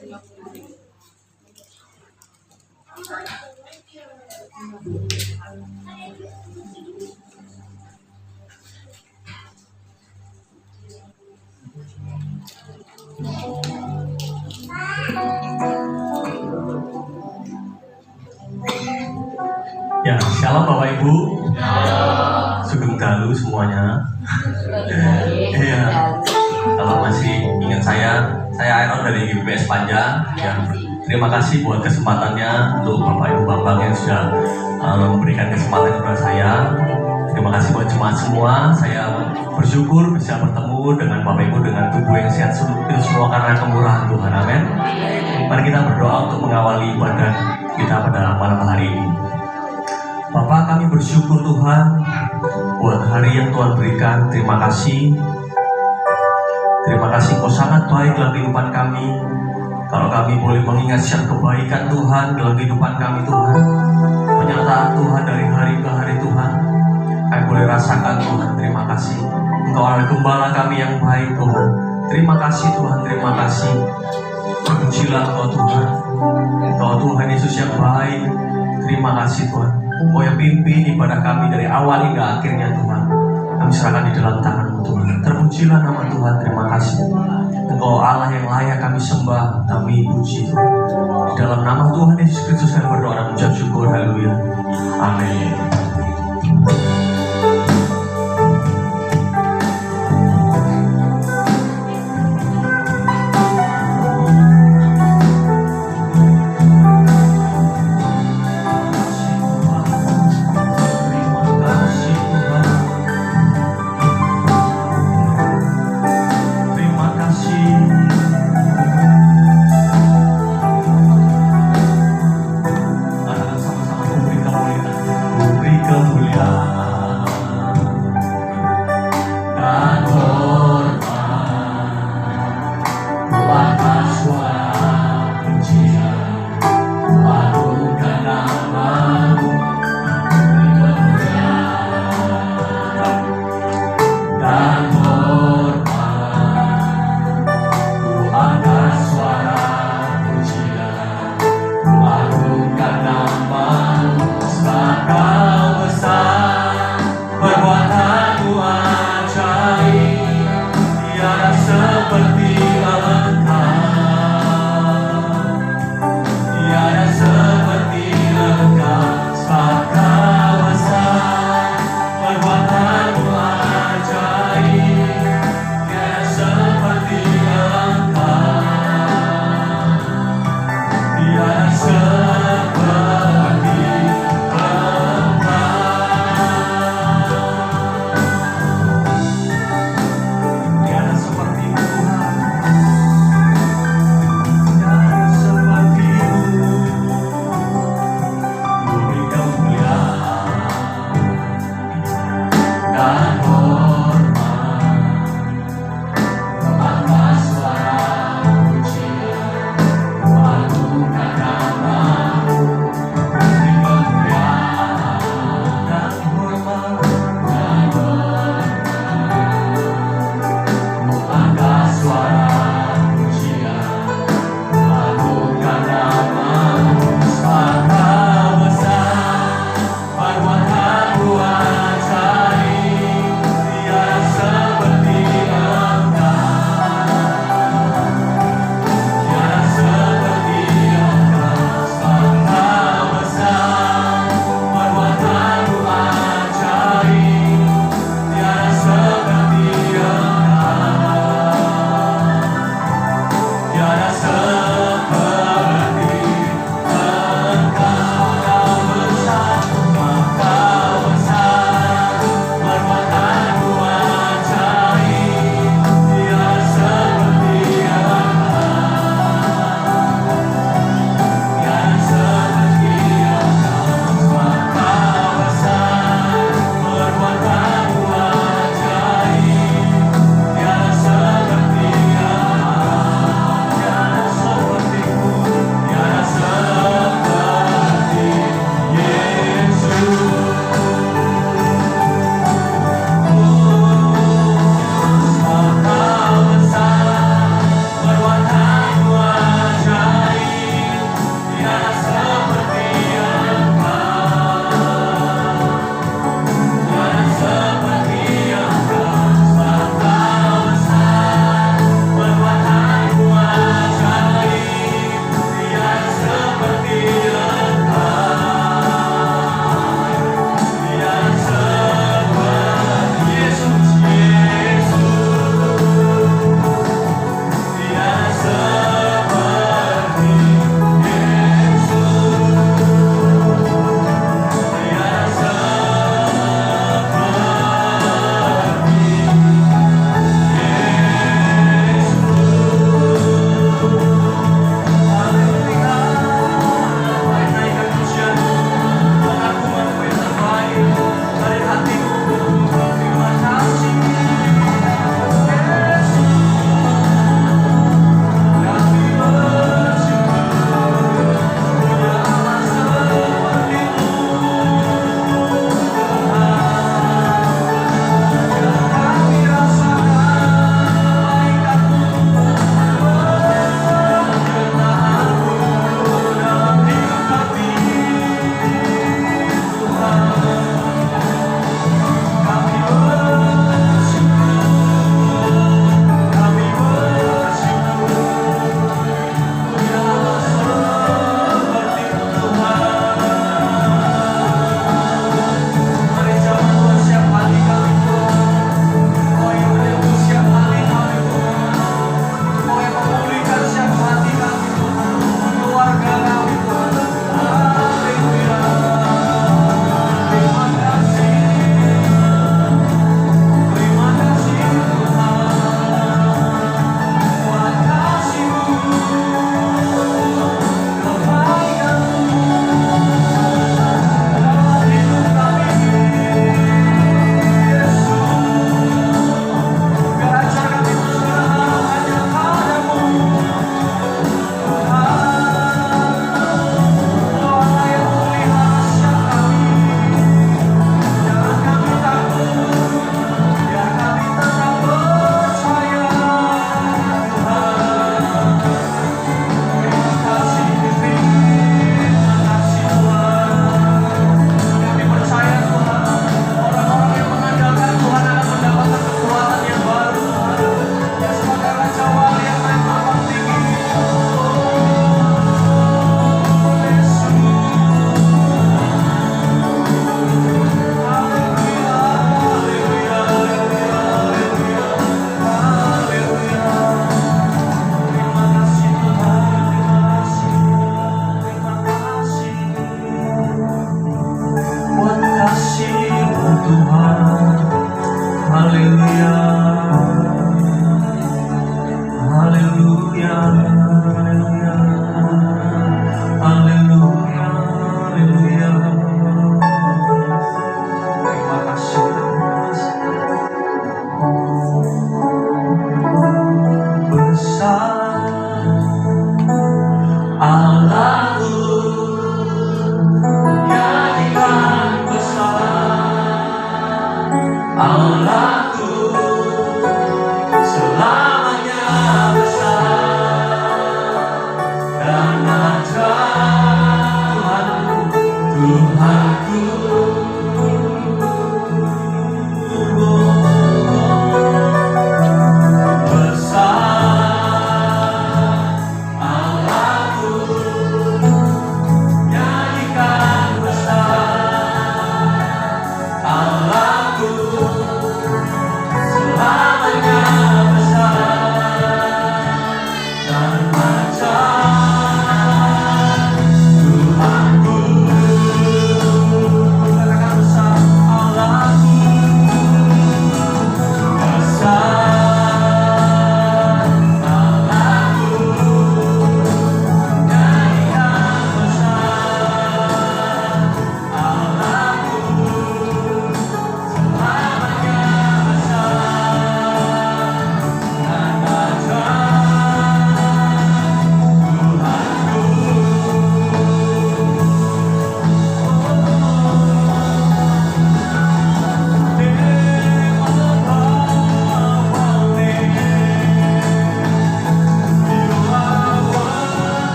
Ya, shalom Bapak Ibu. Sugeng dalu semuanya. Iya. Kalau masih ingat saya Aaron dari GBPS Panjang. Ya, terima kasih buat kesempatannya untuk Bapak Ibu Bapak yang sudah memberikan kesempatan kepada saya. Terima kasih buat jemaat semua. Saya bersyukur bisa bertemu dengan Bapak Ibu dengan tubuh yang sehat itu semua karena kemurahan Tuhan. Amin. Mari kita berdoa untuk mengawali ibadah kita pada malam hari ini. Bapak, kami bersyukur Tuhan buat hari yang Tuhan berikan. Terima kasih. Terima kasih Kau sangat baik dalam kehidupan kami. Kalau kami boleh mengingat setiap kebaikan Tuhan dalam kehidupan kami Tuhan, penyertaan Tuhan dari hari ke hari Tuhan, kami boleh rasakan Tuhan. Terima kasih. Engkau adalah gembala kami yang baik Tuhan. Terima kasih Tuhan, terima kasih. Terpujilah Engkau Tuhan. Engkau Tuhan Yesus yang baik. Terima kasih Tuhan. Engkau yang pimpin ibadah kami dari awal hingga akhirnya Tuhan. Kami serahkan di dalam tangan-Mu Tuhan. Terpujilah nama Tuhan, terima kasih. Engkau Allah yang layak kami sembah, kami puji Tuhan. Di dalam nama Tuhan Yesus Kristus kami berdoa dan mengucap syukur. Haleluya. Amin. Beri kemuliaan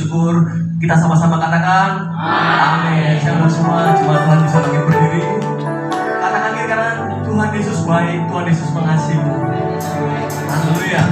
bersyukur. Kita sama-sama katakan amin. Saya undang semua jemaat Tuhan bisa bangkit berdiri. Katakan kiri kanan, Tuhan Yesus baik, Tuhan Yesus mengasihi. Haleluya.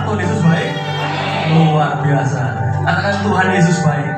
Tuhan Yesus baik? Luar biasa. Katakan Tuhan Yesus baik.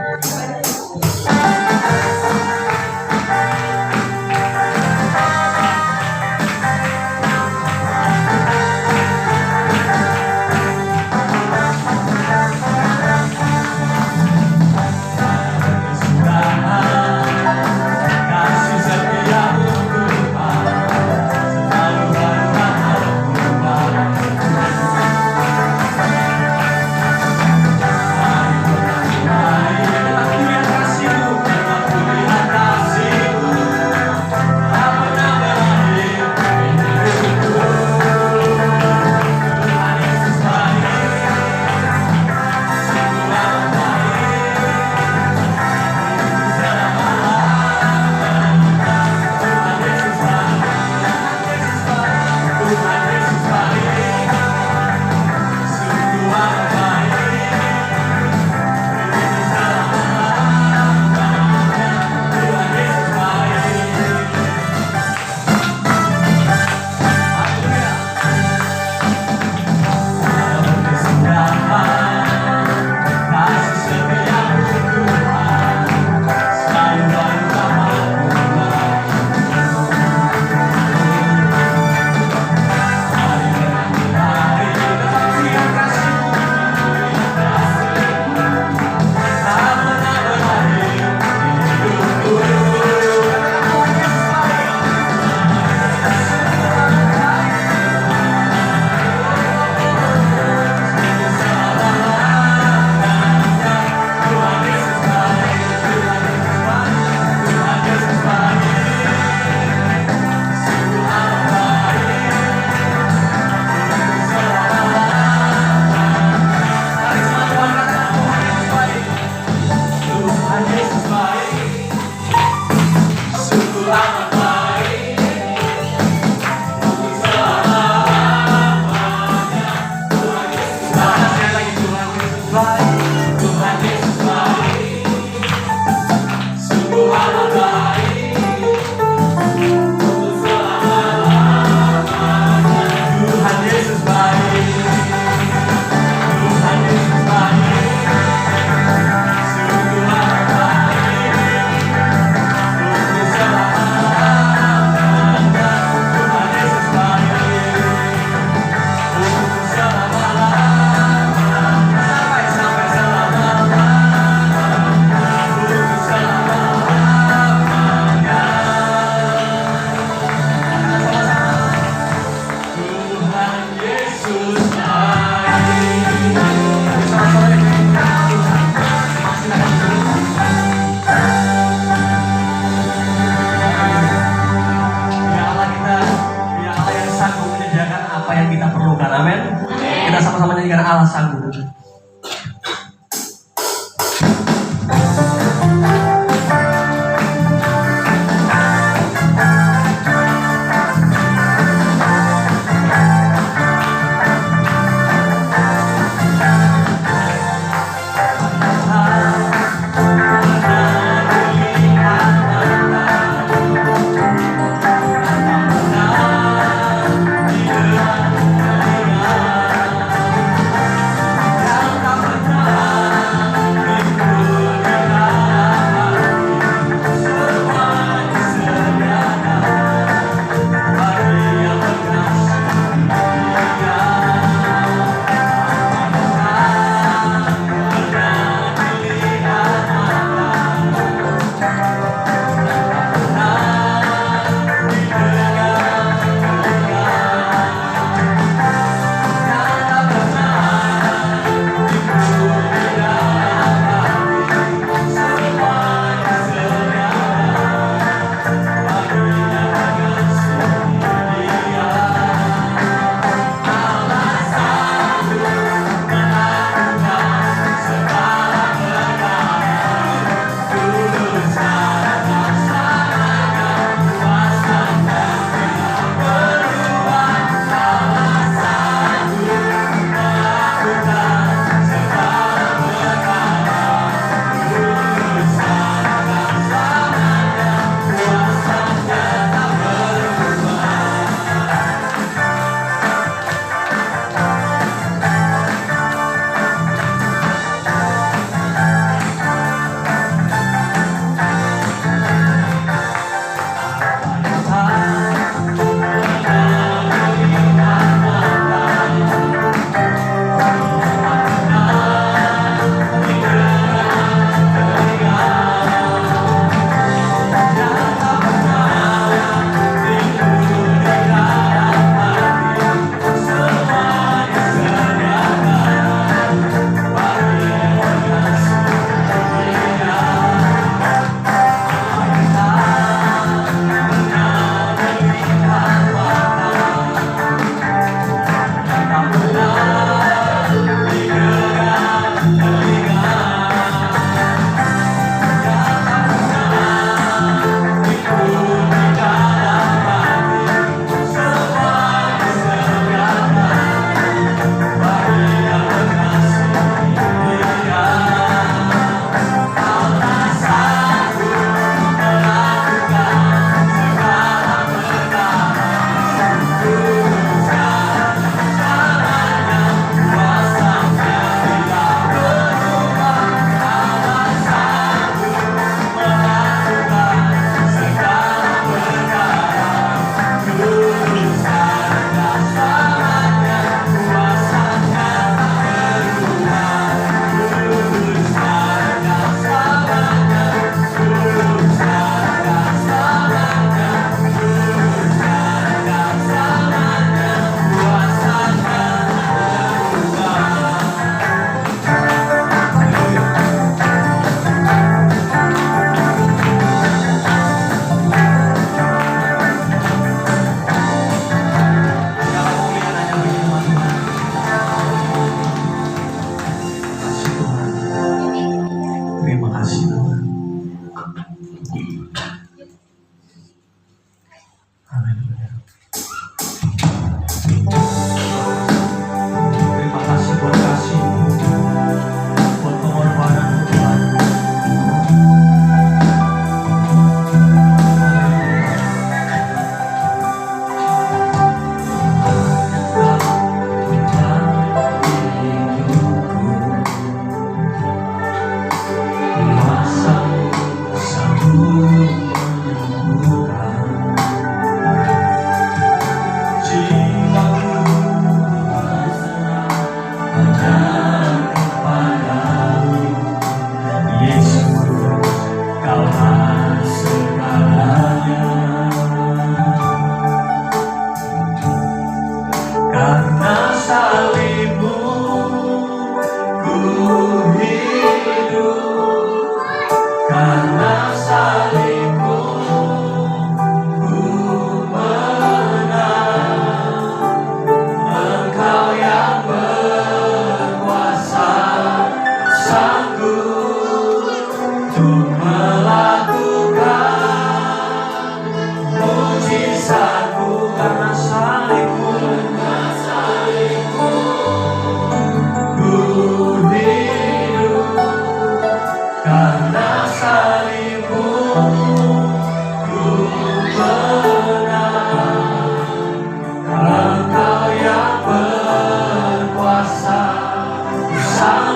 kita sama-sama nyanyikan alasanku.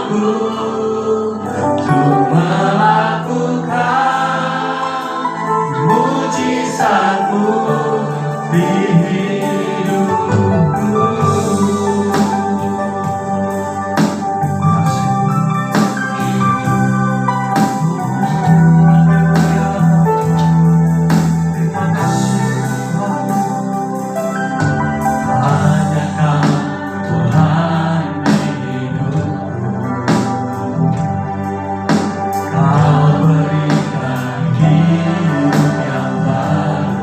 mampu untuk melakukan mujizatmu di hidupku. Terima kasih Tuhan. Hanya Kau Tuhan di hidupku. Kau berikan hidup yang baru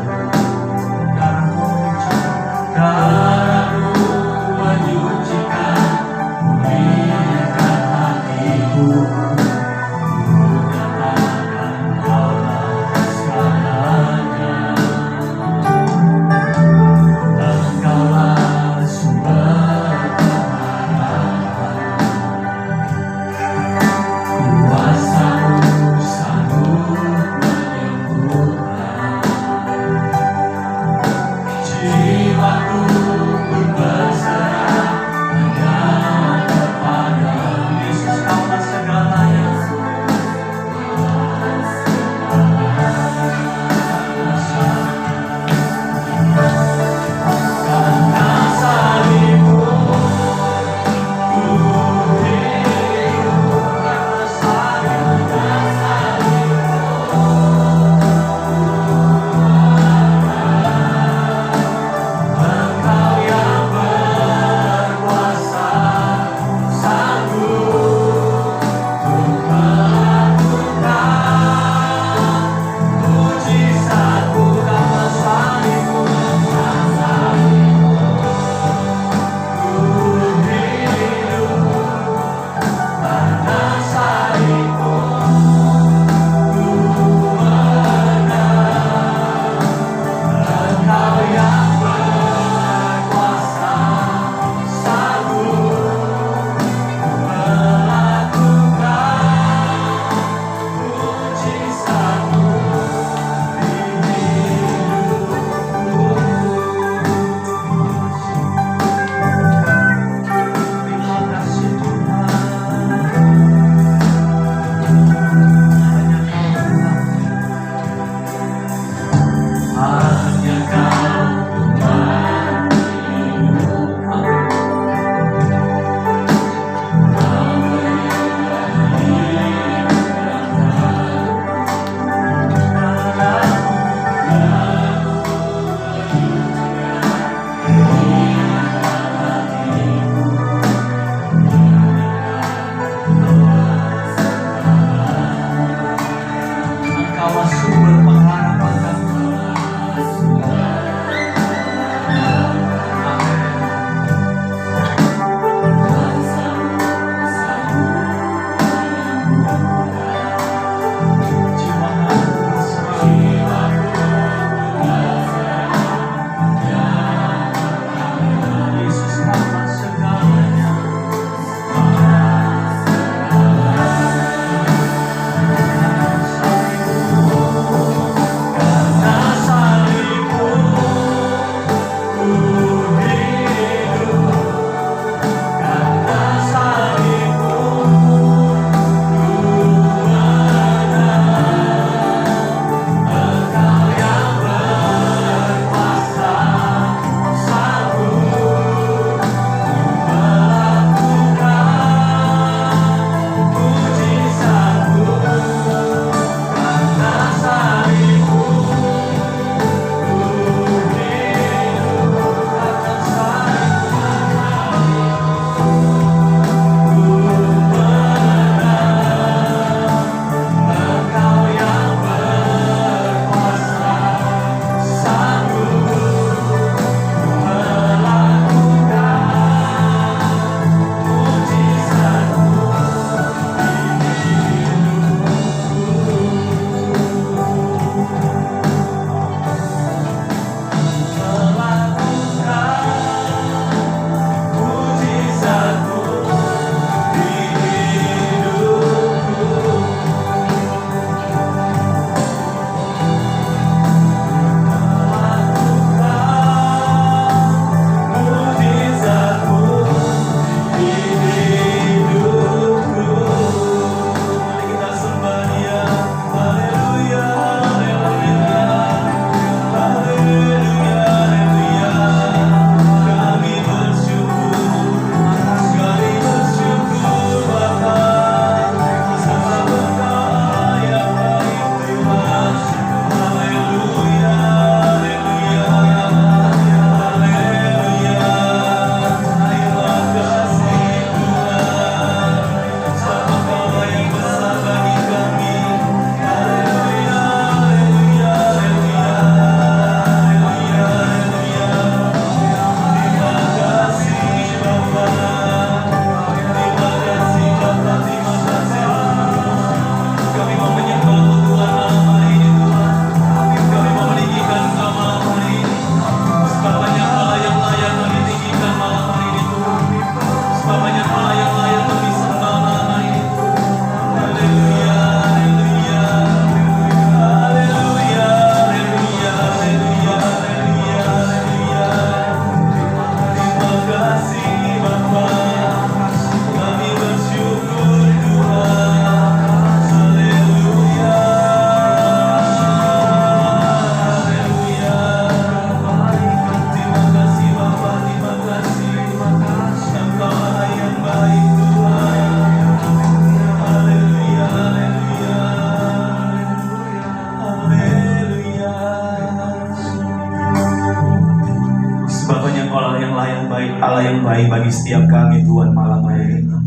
yang layak baik, Allah yang baik bagi setiap kami Tuhan malam hari ini.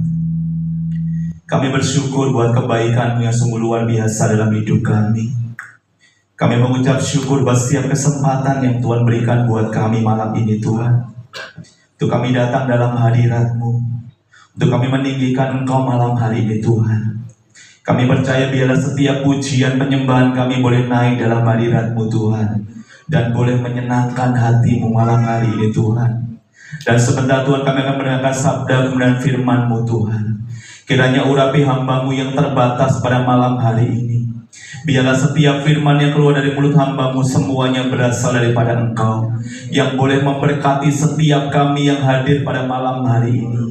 Kami bersyukur buat kebaikan-Mu yang sungguh luar biasa dalam hidup kami. Kami mengucap syukur buat setiap kesempatan yang Tuhan berikan buat kami malam ini Tuhan. Untuk kami datang dalam hadirat-Mu, untuk kami meninggikan Engkau malam hari ini Tuhan. Kami percaya biarlah setiap pujian penyembahan kami boleh naik dalam hadirat-Mu Tuhan, dan boleh menyenangkan hati-Mu malam hari ini Tuhan. Dan sebentar Tuhan kami akan mendengarkan sabda kemudian firman-Mu Tuhan. Kiranya urapi hamba-Mu yang terbatas pada malam hari ini. Biarlah setiap firman yang keluar dari mulut hamba-Mu semuanya berasal daripada Engkau, yang boleh memberkati setiap kami yang hadir pada malam hari ini.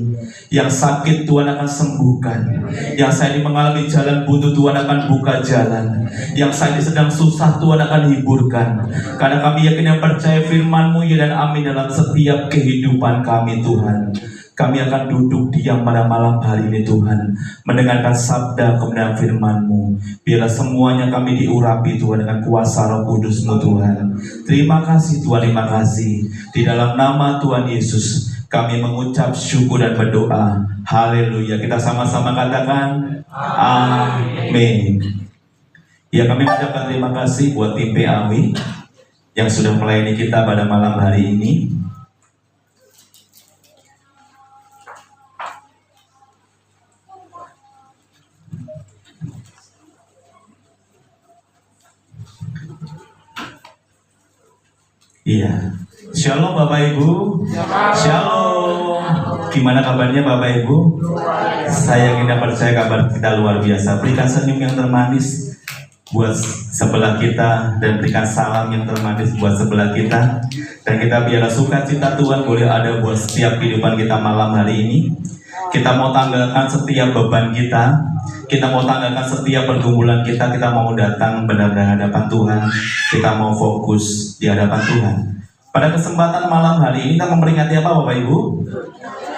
Yang sakit Tuhan akan sembuhkan, yang saya ini mengalami jalan buntu Tuhan akan buka jalan, yang saya ini sedang susah Tuhan akan hiburkan. Karena kami yakin dan percaya firman-Mu ya dan amin dalam setiap kehidupan kami Tuhan. Kami akan duduk diam pada malam hari ini Tuhan, mendengarkan sabda kebenaran firman-Mu. Biarlah semuanya kami diurapi Tuhan dengan kuasa Roh Kudus-Mu Tuhan. Terima kasih Tuhan, terima kasih. Di dalam nama Tuhan Yesus kami mengucap syukur dan berdoa. Haleluya. Kita sama-sama katakan amin. Ya, kami mengucapkan terima kasih buat tim PAW yang sudah melayani kita pada malam hari ini. Iya, Shalom Bapak Ibu. Shalom. Gimana kabarnya Bapak Ibu? Saya yakin percaya kabar kita luar biasa. Berikan senyum yang termanis buat sebelah kita, dan berikan salam yang termanis buat sebelah kita. Dan kita biarlah sukacita Tuhan boleh ada buat setiap kehidupan kita malam hari ini. Kita mau tanggalkan setiap beban kita mau tanggalkan setiap pergumulan kita mau datang benar-benar hadapan Tuhan, kita mau fokus di hadapan Tuhan. Pada kesempatan malam hari ini kita memperingati apa Bapak Ibu?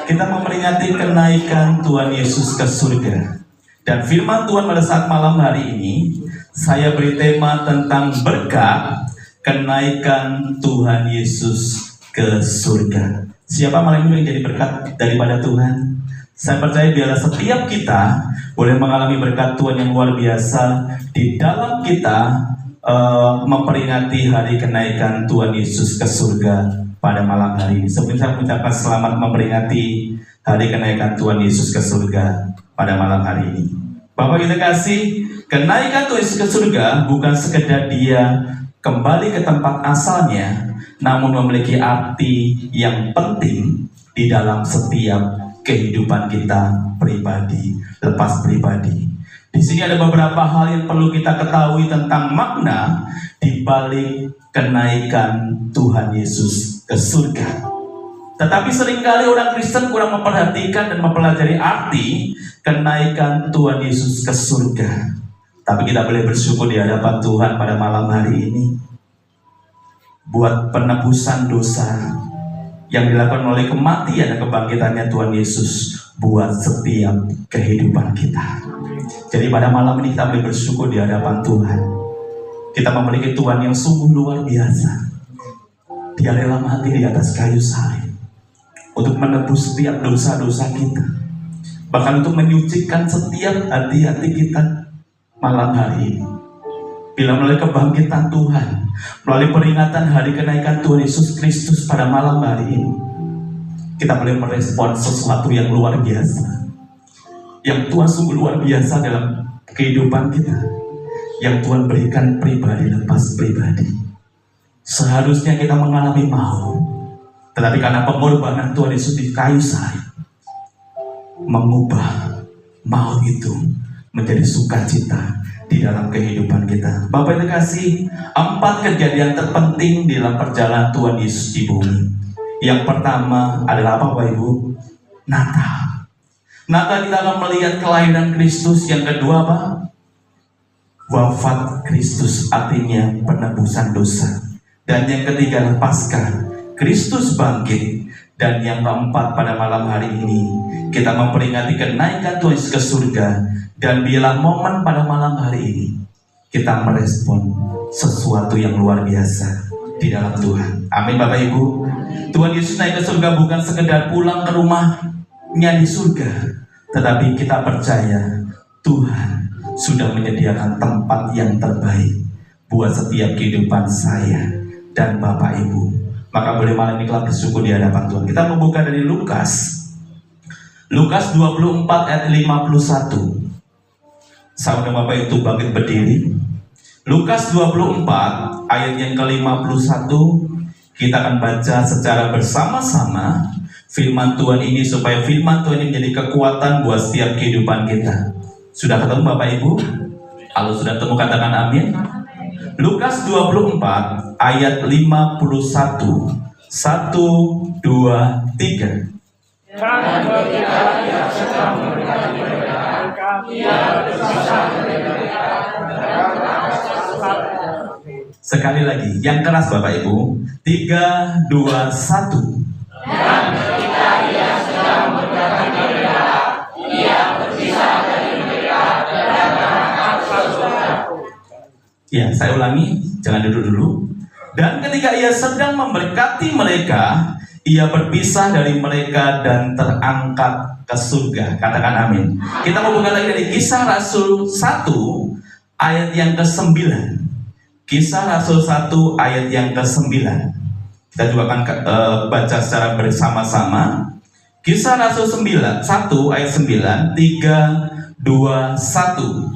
Kita memperingati kenaikan Tuhan Yesus ke surga. Dan firman Tuhan pada saat malam hari ini, saya beri tema tentang berkat kenaikan Tuhan Yesus ke surga. Siapa malam ini yang jadi berkat daripada Tuhan? Saya percaya biarlah setiap kita boleh mengalami berkat Tuhan yang luar biasa di dalam kita memperingati hari kenaikan Tuhan Yesus ke surga pada malam hari ini. Sebelum saya mengucapkan selamat memperingati hari kenaikan Tuhan Yesus ke surga pada malam hari ini. Bapak kita kasih, kenaikan Tuhan Yesus ke surga bukan sekedar dia kembali ke tempat asalnya, namun memiliki arti yang penting di dalam setiap kehidupan kita pribadi, lepas pribadi. Di sini ada beberapa hal yang perlu kita ketahui tentang makna di balik kenaikan Tuhan Yesus ke surga. Tetapi seringkali orang Kristen kurang memperhatikan dan mempelajari arti kenaikan Tuhan Yesus ke surga. Tapi kita boleh bersyukur di hadapan Tuhan pada malam hari ini buat penebusan dosa yang dilakukan oleh kematian dan kebangkitannya Tuhan Yesus buat setiap kehidupan kita. Jadi pada malam ini kita boleh bersyukur di hadapan Tuhan. Kita memiliki Tuhan yang sungguh luar biasa. Dia rela mati di atas kayu salib untuk menebus setiap dosa-dosa kita, bahkan untuk menyucikan setiap hati-hati kita malam hari ini. Bila melalui kebangkitan Tuhan, melalui peringatan hari kenaikan Tuhan Yesus Kristus pada malam hari ini, kita boleh merespon sesuatu yang luar biasa, yang Tuhan sungguh luar biasa dalam kehidupan kita, yang Tuhan berikan pribadi lepas pribadi. Seharusnya kita mengalami maut, tetapi karena pengorbanan Tuhan Yesus di kayu salib, mengubah maut itu menjadi sukacita di dalam kehidupan kita. Bapak yang kasih, 4 kejadian terpenting di dalam perjalanan Tuhan Yesus di bumi. Yang pertama adalah apa Bapak Ibu? Natal. Natal kita akan melihat kelahiran Kristus. Yang kedua apa? Wafat Kristus, artinya penebusan dosa. Dan yang ketiga adalah Paskah, Kristus bangkit. Dan yang keempat pada malam hari ini kita memperingati kenaikan Tuhan Yesus ke surga. Dan biarlah momen pada malam hari ini kita merespon sesuatu yang luar biasa. di dalam Tuhan. Amin Bapak Ibu. Tuhan Yesus naik ke surga bukan sekedar pulang ke rumahnya di surga, tetapi kita percaya Tuhan sudah menyediakan tempat yang terbaik buat setiap kehidupan saya dan Bapak Ibu. Maka boleh malam ini kita bersyukur di hadapan Tuhan. Kita membuka dari Lukas 24 ayat 51. Saudara Bapak itu bangkit berdiri. Lukas 24 ayat yang ke-51. Kita akan baca secara bersama-sama firman Tuhan ini, supaya firman Tuhan ini menjadi kekuatan buat setiap kehidupan kita. Sudah ketemu Bapak Ibu? Kalau sudah ketemu katakan amin. Lukas 24 ayat 51. 1, 2, 3. Dan ketika ia sedang memberkati mereka, ia berpisah dari mereka dan berangkat. Sekali lagi, yang keras Bapak Ibu. 3, 2, 1. Dan ketika ia sedang memberkati mereka, ia berpisah dari mereka dan berangkat ke surga. Ya, saya ulangi, jangan duduk dulu. Dan ketika ia sedang memberkati mereka, ia berpisah dari mereka dan terangkat ke surga. Katakan amin. Kita mau buka lagi dari Kisah Rasul 1 ayat yang ke-9. Kisah Rasul 1 ayat yang ke-9. Kita juga akan baca secara bersama-sama. Kisah Rasul 1 ayat 9. 3, 2, 1.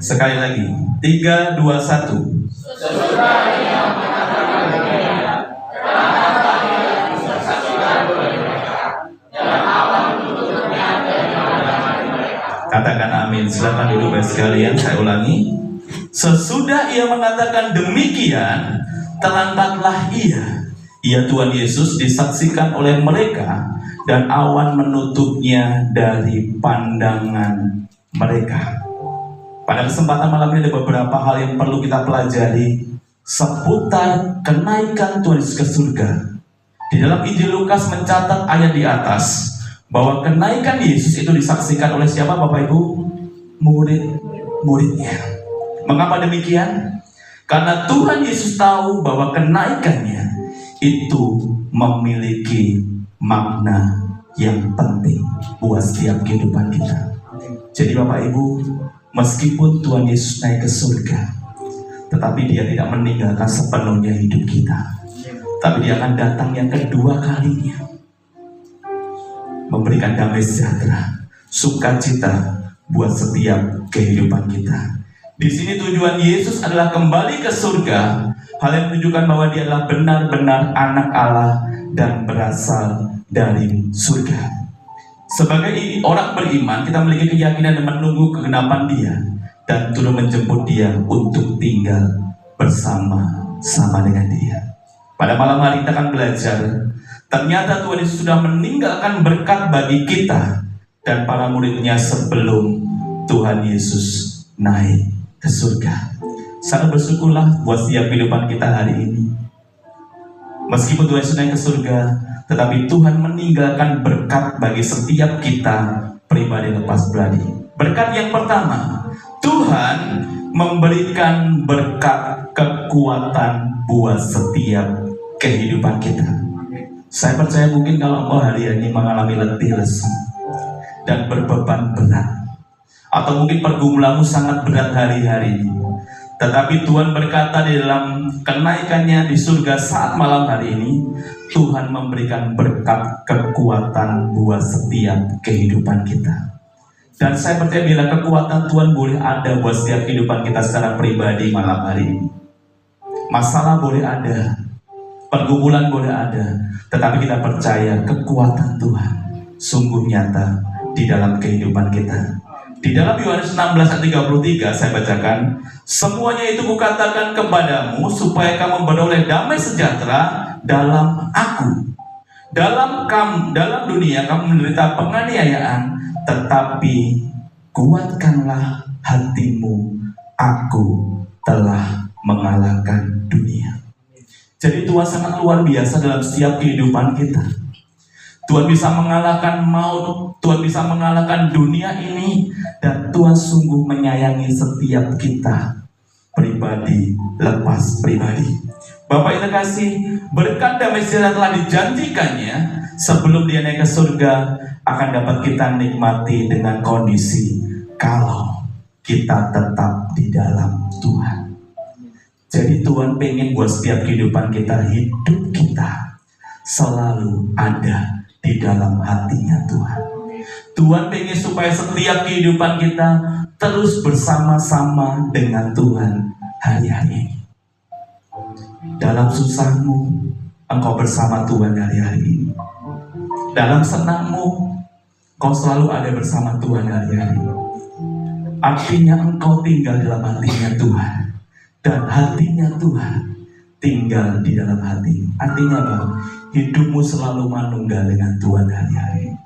Sekali lagi, 3, 2, 1. Katakan amin. Silakan duduk baik sekalian. Saya ulangi. Sesudah ia mengatakan demikian, terangkatlah ia. Ia Tuhan Yesus disaksikan oleh mereka, dan awan menutupnya dari pandangan mereka. Pada kesempatan malam ini ada beberapa hal yang perlu kita pelajari seputar kenaikan Tuhan Yesus ke surga. Di dalam Injil Lukas mencatat ayat di atas bahwa kenaikan Yesus itu disaksikan oleh siapa Bapak Ibu? Murid-muridnya. Mengapa demikian? Karena Tuhan Yesus tahu bahwa kenaikannya itu memiliki makna yang penting buat setiap kehidupan kita. Jadi Bapak Ibu, meskipun Tuhan Yesus naik ke surga, tetapi dia tidak meninggalkan sepenuhnya hidup kita. Tapi dia akan datang yang kedua kalinya, memberikan damai sejahtera, sukacita buat setiap kehidupan kita. Di sini tujuan Yesus adalah kembali ke surga, hal yang menunjukkan bahwa dia adalah benar-benar anak Allah dan berasal dari surga. Sebagai orang beriman, kita memiliki keyakinan dan menunggu kegenapan dia dan turun menjemput dia untuk tinggal bersama-sama dengan dia. Pada malam hari kita akan belajar, ternyata Tuhan Yesus sudah meninggalkan berkat bagi kita dan para muridnya sebelum Tuhan Yesus naik ke surga. Sangat bersyukurlah buat setiap kehidupan kita hari ini. Meskipun Tuhan Yesus naik ke surga, tetapi Tuhan meninggalkan berkat bagi setiap kita pribadi lepas berani. Berkat yang pertama, Tuhan memberikan berkat kekuatan buat setiap kehidupan kita. Saya percaya mungkin kalau engkau hari ini mengalami letih lesu dan berbeban berat, atau mungkin pergumulanmu sangat berat hari-hari ini, tetapi Tuhan berkata di dalam kenaikannya di surga saat malam hari ini, Tuhan memberikan berkat kekuatan buat setiap kehidupan kita. Dan saya percaya bila kekuatan Tuhan boleh ada buat setiap kehidupan kita secara pribadi malam hari ini. Masalah boleh ada, pergumulan boleh ada, tetapi kita percaya kekuatan Tuhan sungguh nyata di dalam kehidupan kita. Di dalam Yohanes 16 ayat 33 saya bacakan, semuanya itu kukatakan kepadamu supaya kamu beroleh damai sejahtera dalam aku. Dalam dunia kamu menderita penganiayaan, tetapi kuatkanlah hatimu, aku telah mengalahkan dunia. Jadi Tuhan sangat luar biasa dalam setiap kehidupan kita. Tuhan bisa mengalahkan maut, Tuhan bisa mengalahkan dunia ini, dan Tuhan sungguh menyayangi setiap kita, pribadi lepas pribadi. Bapak yang terkasih, berkat damai sejahtera telah dijanjikannya sebelum dia naik ke surga akan dapat kita nikmati dengan kondisi kalau kita tetap di dalam Tuhan. Jadi Tuhan pengen buat setiap kehidupan kita, hidup kita selalu ada di dalam hatinya Tuhan. Tuhan pengen supaya setiap kehidupan kita terus bersama-sama dengan Tuhan hari-hari ini. Dalam susahmu, engkau bersama Tuhan hari-hari ini. Dalam senangmu, engkau selalu ada bersama Tuhan hari-hari ini. Artinya engkau tinggal dalam hatinya Tuhan, dan hatinya Tuhan tinggal di dalam hati. Artinya apa? Hidupmu selalu manunggal dengan Tuhan hari-hari.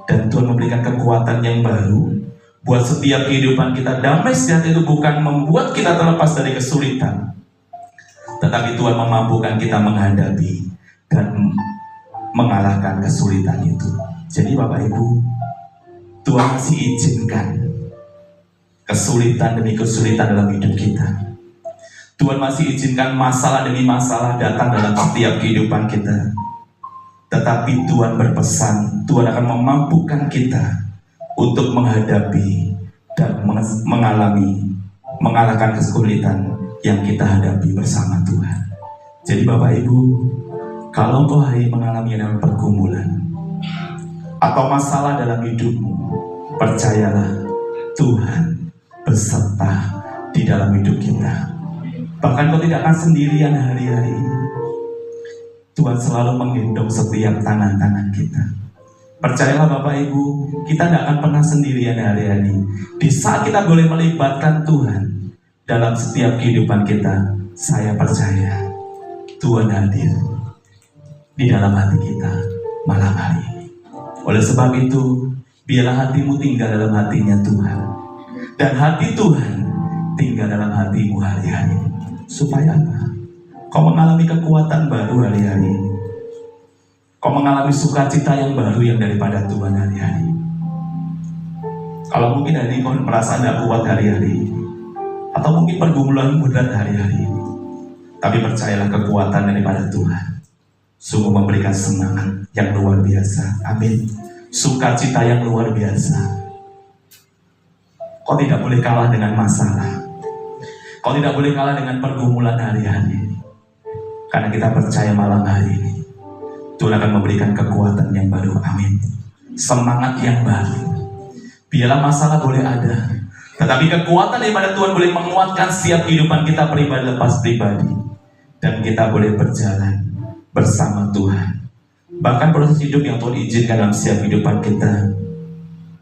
Dan Tuhan memberikan kekuatan yang baru buat setiap kehidupan kita. Damai sejahtera itu bukan membuat kita terlepas dari kesulitan, tetapi Tuhan memampukan kita menghadapi dan mengalahkan kesulitan itu. Jadi Bapak Ibu, Tuhan masih izinkan kesulitan demi kesulitan dalam hidup kita. Tuhan masih izinkan masalah demi masalah datang dalam setiap kehidupan kita. Tetapi Tuhan berpesan, Tuhan akan memampukan kita untuk menghadapi dan mengalahkan kesulitan yang kita hadapi bersama Tuhan. Jadi Bapak Ibu, kalau engkau hari mengalami dalam pergumulan atau masalah dalam hidupmu, percayalah Tuhan beserta di dalam hidup kita. Bahkan kau tidak akan sendirian hari-hari ini. Tuhan selalu menggendong setiap tangan-tangan kita. Percayalah Bapak Ibu, kita tidak akan pernah sendirian hari-hari. Di saat kita boleh melibatkan Tuhan dalam setiap kehidupan kita, saya percaya Tuhan hadir di dalam hati kita malam hari ini. Oleh sebab itu, biarlah hatimu tinggal dalam hatinya Tuhan, dan hati Tuhan tinggal dalam hatimu hari-hari ini. Supaya apa? Kau mengalami kekuatan baru hari-hari ini. Kau mengalami sukacita yang baru yang daripada Tuhan hari-hari. Kalau mungkin hari ini kau merasa tidak kuat hari-hari ini, atau mungkin pergumulan berat hari-hari ini, tapi percayalah kekuatan daripada Tuhan sungguh memberikan semangat yang luar biasa. Amin. Sukacita yang luar biasa. Kau tidak boleh kalah dengan masalah. Kau tidak boleh kalah dengan pergumulan hari-hari ini. Karena kita percaya malam hari ini Tuhan akan memberikan kekuatan yang baru. Amin. Semangat yang baru. Biarlah masalah boleh ada, tetapi kekuatan daripada Tuhan boleh menguatkan setiap kehidupan kita pribadi lepas pribadi. Dan kita boleh berjalan bersama Tuhan. Bahkan proses hidup yang Tuhan izinkan dalam setiap kehidupan kita,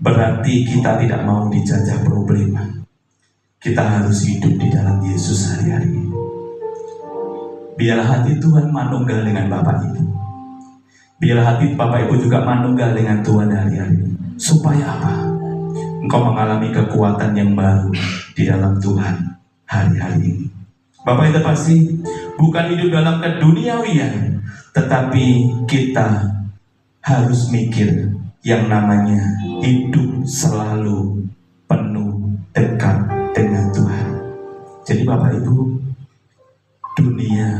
berarti kita tidak mau dijajah problema. Kita harus hidup di dalam Yesus hari-hari ini. Biarlah hati Tuhan manunggal dengan Bapak Ibu. Biarlah hati Bapak Ibu juga manunggal dengan Tuhan hari-hari ini. Supaya apa? Engkau mengalami kekuatan yang baru di dalam Tuhan hari-hari ini. Bapak Ibu pasti bukan hidup dalam keduniawian, tetapi kita harus mikir yang namanya hidup selalu penuh dekat dengan Tuhan. Jadi Bapak Ibu, dunia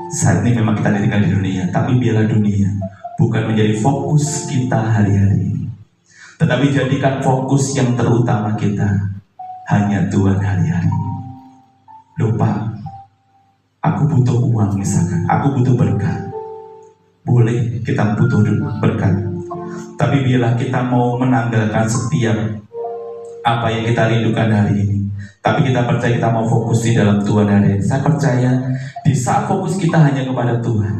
saat ini memang kita tinggal di dunia, tapi biarlah dunia bukan menjadi fokus kita hari-hari ini, tetapi jadikan fokus yang terutama kita hanya Tuhan hari-hari ini. Lupa, aku butuh uang misalkan, aku butuh berkat. Boleh kita butuh berkat, tapi biarlah kita mau menanggalkan setiap apa yang kita rindukan hari ini, tapi kita percaya kita mau fokus di dalam Tuhan hari ini. Saya percaya di saat fokus kita hanya kepada Tuhan,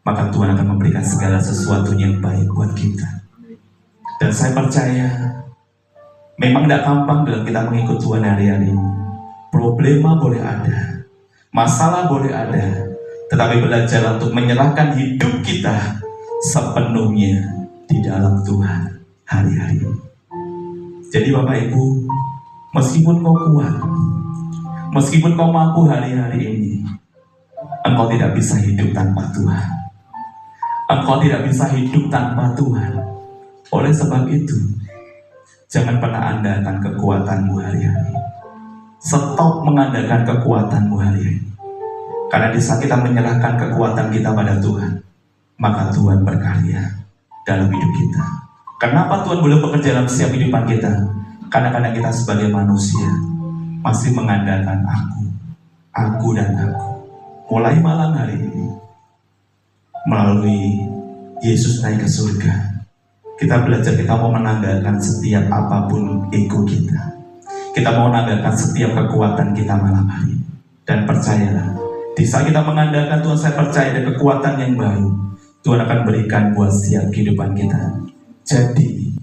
maka Tuhan akan memberikan segala sesuatu yang baik buat kita. Dan saya percaya memang tidak gampang dalam kita mengikut Tuhan hari-hari ini. Problema boleh ada, masalah boleh ada, tetapi belajar untuk menyerahkan hidup kita sepenuhnya di dalam Tuhan hari-hari ini. Jadi Bapak Ibu, meskipun kau kuat, meskipun kau mampu hari-hari ini, engkau tidak bisa hidup tanpa Tuhan. Engkau tidak bisa hidup tanpa Tuhan. Oleh sebab itu, jangan pernah andalkan kekuatanmu hari-hari. Stop mengandalkan kekuatanmu hari-hari. Karena di saat kita menyerahkan kekuatan kita pada Tuhan, maka Tuhan berkarya dalam hidup kita. Kenapa Tuhan boleh bekerja dalam setiap kehidupan kita? Karena kadang kita sebagai manusia masih mengandalkan aku dan aku. Mulai malam hari ini, melalui Yesus naik ke surga, kita belajar kita mau menanggalkan setiap apapun ego kita. Kita mau menanggalkan setiap kekuatan kita malam hari. Dan percayalah, di saat kita mengandalkan Tuhan, saya percaya ada kekuatan yang baru Tuhan akan berikan buat setiap kehidupan kita. Jadi,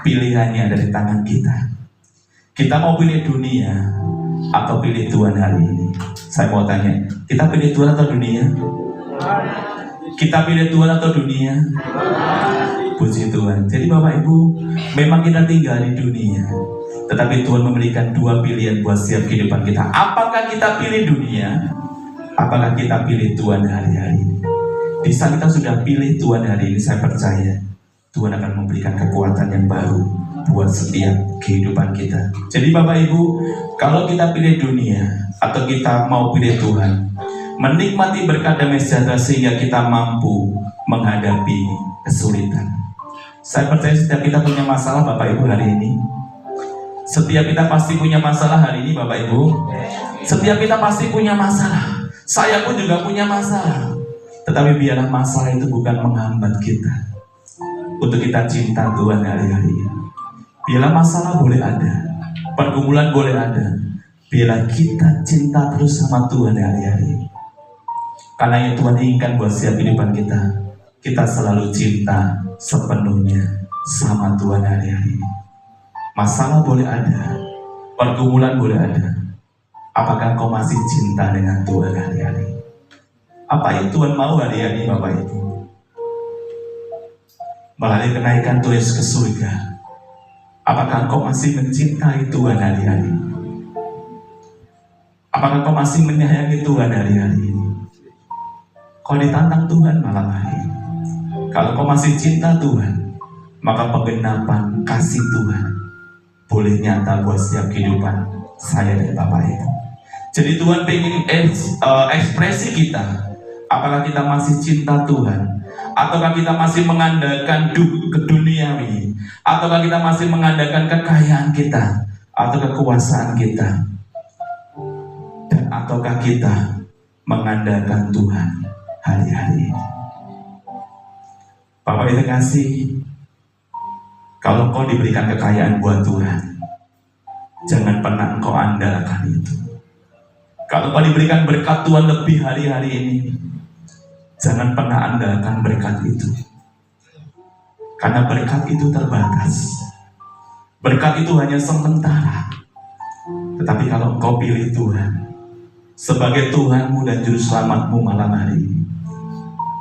pilihannya ada di tangan kita. Kita mau pilih dunia atau pilih Tuhan hari ini? Saya mau tanya, kita pilih Tuhan atau dunia? Kita pilih Tuhan atau dunia? Puji Tuhan. Jadi Bapak Ibu, memang kita tinggal di dunia, tetapi Tuhan memberikan dua pilihan buat setiap kehidupan kita. Apakah kita pilih dunia? Apakah kita pilih Tuhan hari-hari ini? Di saat kita sudah pilih Tuhan hari ini, saya percaya Tuhan akan memberikan kekuatan yang baru buat setiap kehidupan kita. Jadi Bapak Ibu, kalau kita pilih dunia atau kita mau pilih Tuhan, menikmati berkat damai sejahtera sehingga kita mampu menghadapi kesulitan. Saya percaya setiap kita punya masalah Bapak Ibu hari ini. Setiap kita pasti punya masalah hari ini Bapak Ibu. Setiap kita pasti punya masalah. Saya pun juga punya masalah. Tetapi biarlah masalah itu bukan menghambat kita untuk kita cinta Tuhan hari-hari. Biarlah masalah boleh ada, pergumulan boleh ada, biarlah kita cinta terus sama Tuhan hari-hari. Karena yang Tuhan inginkan buat setiap kehidupan kita, kita selalu cinta sepenuhnya sama Tuhan hari-hari. Masalah boleh ada, pergumulan boleh ada. Apakah kau masih cinta dengan Tuhan hari-hari? Apa yang Tuhan mau hari-hari Bapak Ibu? Melalui kenaikan Tuhan ke surga, apakah engkau masih mencintai Tuhan hari-hari? Apakah engkau masih menyayangi Tuhan hari-hari ini? Kau ditantang Tuhan malam hari. Kalau kau masih cinta Tuhan, maka penggenapan kasih Tuhan boleh nyata buat setiap kehidupan saya dan Bapak Ibu. Jadi Tuhan pengen ekspresi kita. Apakah kita masih cinta Tuhan? Ataukah kita masih mengandalkan keduniawi? Ataukah kita masih mengandalkan kekayaan kita? Atau kekuasaan kita? Dan ataukah kita mengandalkan Tuhan hari-hari ini? Bapak Ibu kasih, kalau kau diberikan kekayaan buat Tuhan, jangan pernah engkau andalkan itu. Kalau kau diberikan berkat Tuhan lebih hari-hari ini, jangan pernah andalkan berkat itu. Karena berkat itu terbatas. Berkat itu hanya sementara. Tetapi kalau kau pilih Tuhan sebagai Tuhanmu dan Juru Selamatmu malam hari ini,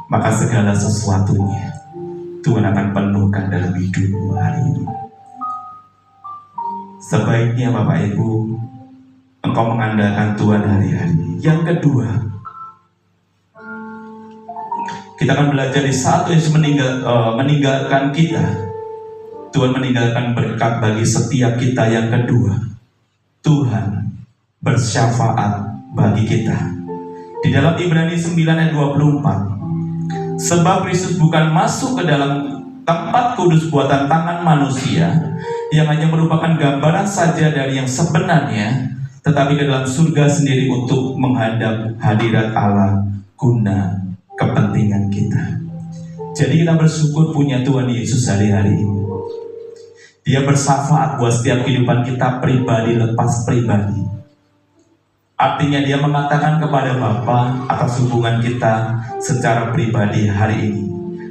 maka segala sesuatunya Tuhan akan penuhkan dalam hidupmu hari ini. Sebaiknya Bapak Ibu, engkau mengandalkan Tuhan hari-hari. Yang kedua, kita akan belajar di satu Yesus meninggalkan kita. Tuhan meninggalkan berkat bagi setiap kita. Yang kedua, Tuhan bersyafaat bagi kita. Di dalam Ibrani 9 ayat 24, sebab Kristus bukan masuk ke dalam tempat kudus buatan tangan manusia yang hanya merupakan gambaran saja dari yang sebenarnya, tetapi ke dalam surga sendiri untuk menghadap hadirat Allah guna kepentingan kita. Jadi kita bersyukur punya Tuhan Yesus hari-hari ini. Dia bersyafaat buat setiap kehidupan kita pribadi lepas pribadi. Artinya dia mengatakan kepada Bapa atas hubungan kita secara pribadi hari ini.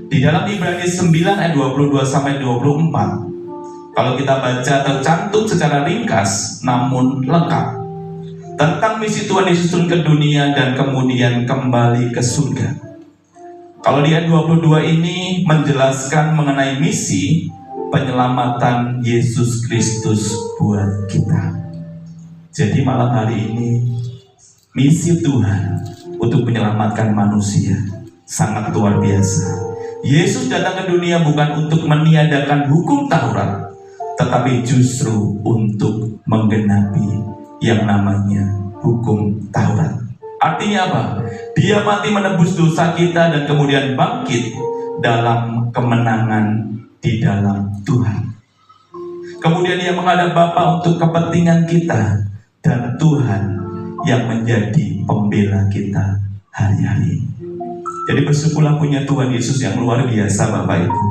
Di dalam Ibrani 9 ayat 22 sampai 24, kalau kita baca tercantum secara ringkas namun lengkap tentang misi Tuhan Yesus turun ke dunia dan kemudian kembali ke surga. Kalau di ayat 22 ini menjelaskan mengenai misi penyelamatan Yesus Kristus buat kita. Jadi malam hari ini misi Tuhan untuk menyelamatkan manusia sangat luar biasa. Yesus datang ke dunia bukan untuk meniadakan hukum Taurat, tetapi justru untuk menggenapi yang namanya hukum Taurat. Artinya apa? Dia mati menebus dosa kita dan kemudian bangkit dalam kemenangan di dalam Tuhan. Kemudian dia menghadap Bapa untuk kepentingan kita, dan Tuhan yang menjadi pembela kita hari-hari. Jadi bersyukurlah punya Tuhan Yesus yang luar biasa, Bapak Ibu.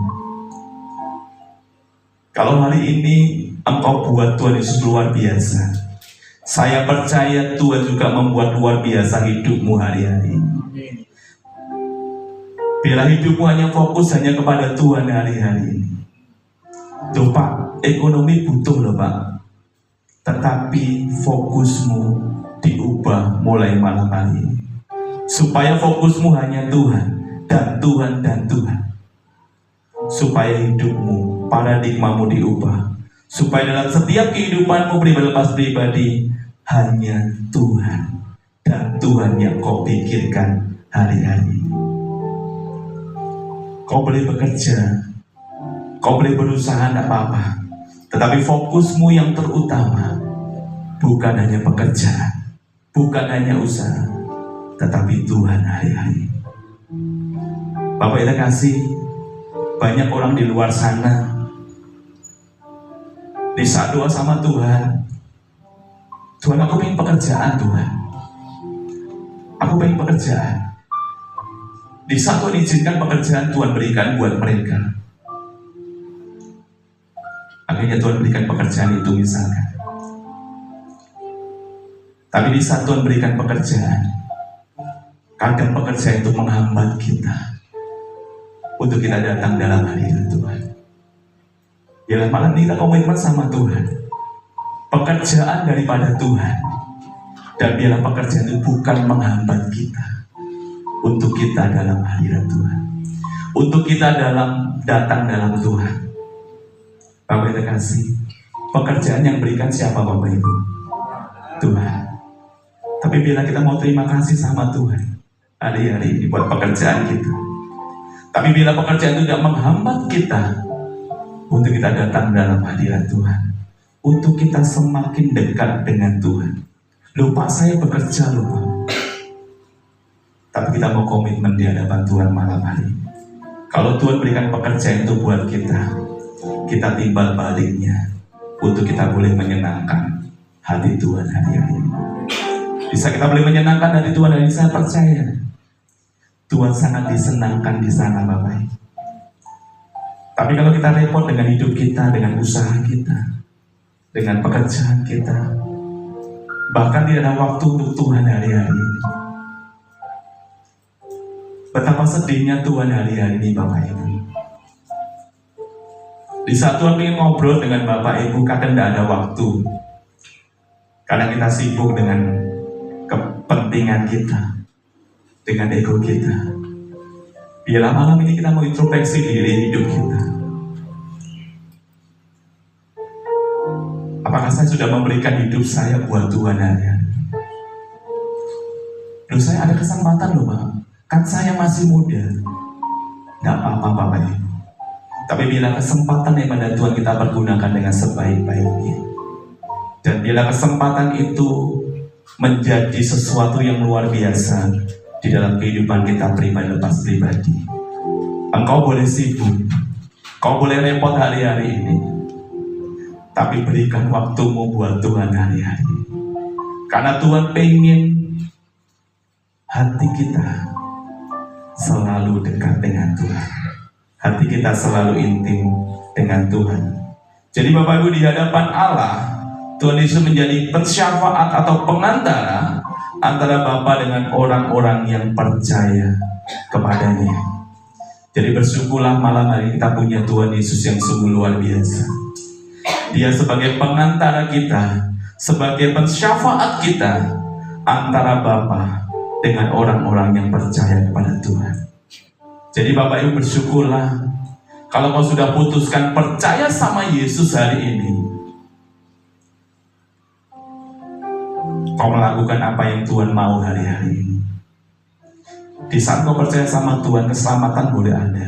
Kalau hari ini engkau buat Tuhan Yesus luar biasa, saya percaya Tuhan juga membuat luar biasa hidupmu hari-hari. Bila hidupmu hanya fokus hanya kepada Tuhan hari-hari ini. Tuh Pak, ekonomi butuh loh Pak. Tetapi fokusmu diubah mulai malam hari ini. Supaya fokusmu hanya Tuhan dan Tuhan dan Tuhan. Supaya hidupmu, paradigmamu diubah. Supaya dalam setiap kehidupanmu pribadi lepas pribadi hanya Tuhan dan Tuhan yang kau pikirkan hari-hari. Kau boleh bekerja, kau boleh berusaha, tidak apa-apa. Tetapi fokusmu yang terutama bukan hanya pekerjaan, bukan hanya usaha, tetapi Tuhan hari-hari. Bapak kita kasih, banyak orang di luar sana di saat doa sama Tuhan, Tuhan aku pengen pekerjaan Tuhan, aku pengen pekerjaan. Di saat Tuhan izinkan pekerjaan, Tuhan berikan buat mereka. Akhirnya Tuhan berikan pekerjaan itu misalkan. Tapi di saat Tuhan berikan pekerjaan, kadang pekerjaan itu menghambat kita untuk kita datang dalam hadirat Tuhan. Bila malam ini kita komitmen sama Tuhan, pekerjaan daripada Tuhan, dan biarlah pekerjaan itu bukan menghambat kita untuk kita dalam hadirat Tuhan, untuk kita datang dalam Tuhan. Bapak kita kasih, pekerjaan yang berikan siapa Bapak Ibu? Tuhan. Tapi bila kita mau terima kasih sama Tuhan hari-hari ini buat pekerjaan kita, tapi bila pekerjaan itu tidak menghambat kita untuk kita datang dalam hadirat Tuhan, untuk kita semakin dekat dengan Tuhan. Lupa saya bekerja lupa, tapi kita mau komitmen di hadapan Tuhan malam hari. Kalau Tuhan berikan pekerjaan itu buat kita timbal baliknya untuk kita boleh menyenangkan hati Tuhan hari-hari. Bisa kita boleh menyenangkan hati Tuhan hari ini, saya percaya Tuhan sangat disenangkan di sana Bapak. Tapi kalau kita repot dengan hidup kita, dengan usaha kita, dengan pekerjaan kita, bahkan tidak ada waktu untuk Tuhan hari-hari, betapa sedihnya Tuhan hari-hari ini Bapak Ibu. Di saat Tuhan ingin ngobrol dengan Bapak Ibu, kadang tidak ada waktu. Karena kita sibuk dengan kepentingan kita, dengan ego kita. Bila malam ini kita mau introspeksi diri hidup kita. Apakah saya sudah memberikan hidup saya buat Tuhan hari-hari? Loh, saya ada kesempatan loh Pak. Kan saya masih muda. Tidak apa-apa Bapak Ibu. Tapi bila kesempatan yang pada Tuhan kita pergunakan dengan sebaik-baiknya, dan bila kesempatan itu menjadi sesuatu yang luar biasa di dalam kehidupan kita pribadi lepas pribadi, engkau boleh sibuk, kau boleh repot hari-hari ini, tapi berikan waktumu buat Tuhan hari-hari. Karena Tuhan pengen hati kita selalu dekat dengan Tuhan, hati kita selalu intim dengan Tuhan. Jadi Bapak Ibu, di hadapan Allah, Tuhan Yesus menjadi pensyafaat atau pengantara antara Bapa dengan orang-orang yang percaya kepadanya. Jadi bersyukurlah malam hari kita punya Tuhan Yesus yang sungguh luar biasa. Dia sebagai pengantara kita, sebagai pensyafaat kita antara Bapa dengan orang-orang yang percaya kepada Tuhan. Jadi Bapak Ibu bersyukurlah kalau kau sudah putuskan percaya sama Yesus hari ini. Kau melakukan apa yang Tuhan mau hari-hari ini. Di saat kau percaya sama Tuhan, keselamatan boleh ada.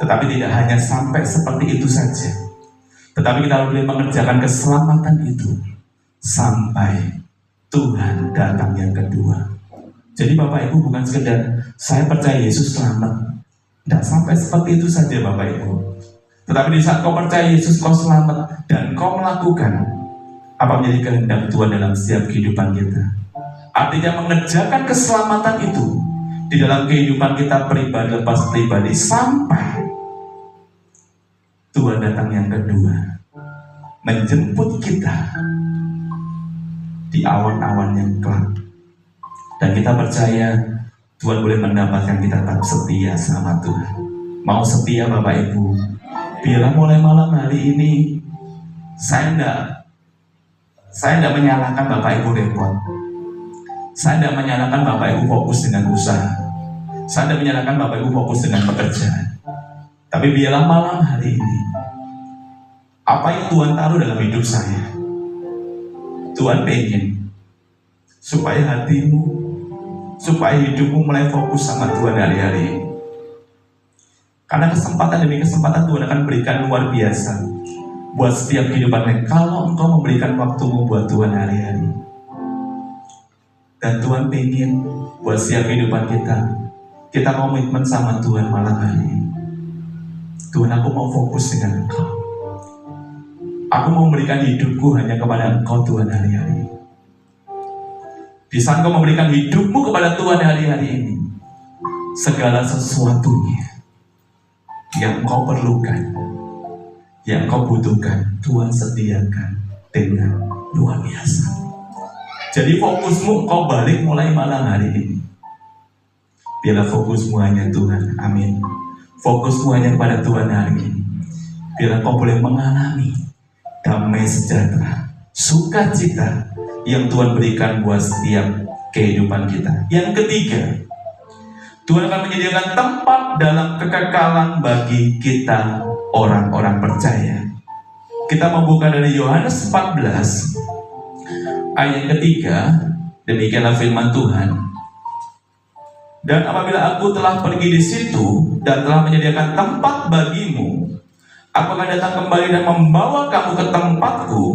Tetapi tidak hanya sampai seperti itu saja. Tetapi kita boleh mengerjakan keselamatan itu sampai Tuhan datang yang kedua. Jadi Bapak Ibu bukan sekedar saya percaya Yesus selamat. Tidak sampai seperti itu saja Bapak Ibu. Tetapi di saat kau percaya Yesus kau selamat dan kau melakukan apa menjadi kehendak Tuhan dalam setiap kehidupan kita. Artinya mengerjakan keselamatan itu di dalam kehidupan kita pribadi lepas pribadi sampai Tuhan datang yang kedua, menjemput kita di awan-awan yang gelap. Dan kita percaya Tuhan boleh mendapatkan kita tetap setia sama Tuhan. Mau setia Bapak Ibu? Biarlah mulai malam hari ini saya tidak menyalahkan Bapak Ibu repot. Saya tidak menyalahkan Bapak Ibu fokus dengan usaha. Saya tidak menyalahkan Bapak Ibu fokus dengan pekerjaan. Tapi biarlah malam hari ini apa yang Tuhan taruh dalam hidup saya, Tuhan pengen supaya hatimu, supaya hidupmu mulai fokus sama Tuhan hari-hari ini. Karena kesempatan demi kesempatan Tuhan akan berikan luar biasa buat setiap kehidupannya kalau engkau memberikan waktumu buat Tuhan hari-hari. Dan Tuhan pengen buat setiap kehidupan kita komitmen sama Tuhan malam hari ini. Tuhan, aku mau fokus dengan Engkau. Aku mau memberikan hidupku hanya kepada Engkau Tuhan hari-hari. Di saat Engkau memberikan hidupmu kepada Tuhan hari-hari ini, segala sesuatunya yang Engkau perlukan, yang Engkau butuhkan, Tuhan sediakan dengan luar biasa. Jadi fokusmu Engkau balik mulai malam hari ini. Biarlah fokusmu hanya Tuhan. Amin. Fokusmu hanya kepada Tuhan hari ini. Biarlah kau boleh mengalami damai sejahtera, sukacita yang Tuhan berikan buat setiap kehidupan kita. Yang ketiga, Tuhan akan menyediakan tempat dalam kekekalan bagi kita orang-orang percaya. Kita membuka dari Yohanes 14 ayat ketiga. Demikianlah firman Tuhan. Dan apabila aku telah pergi di situ dan telah menyediakan tempat bagimu, aku akan datang kembali dan membawa kamu ke tempatku,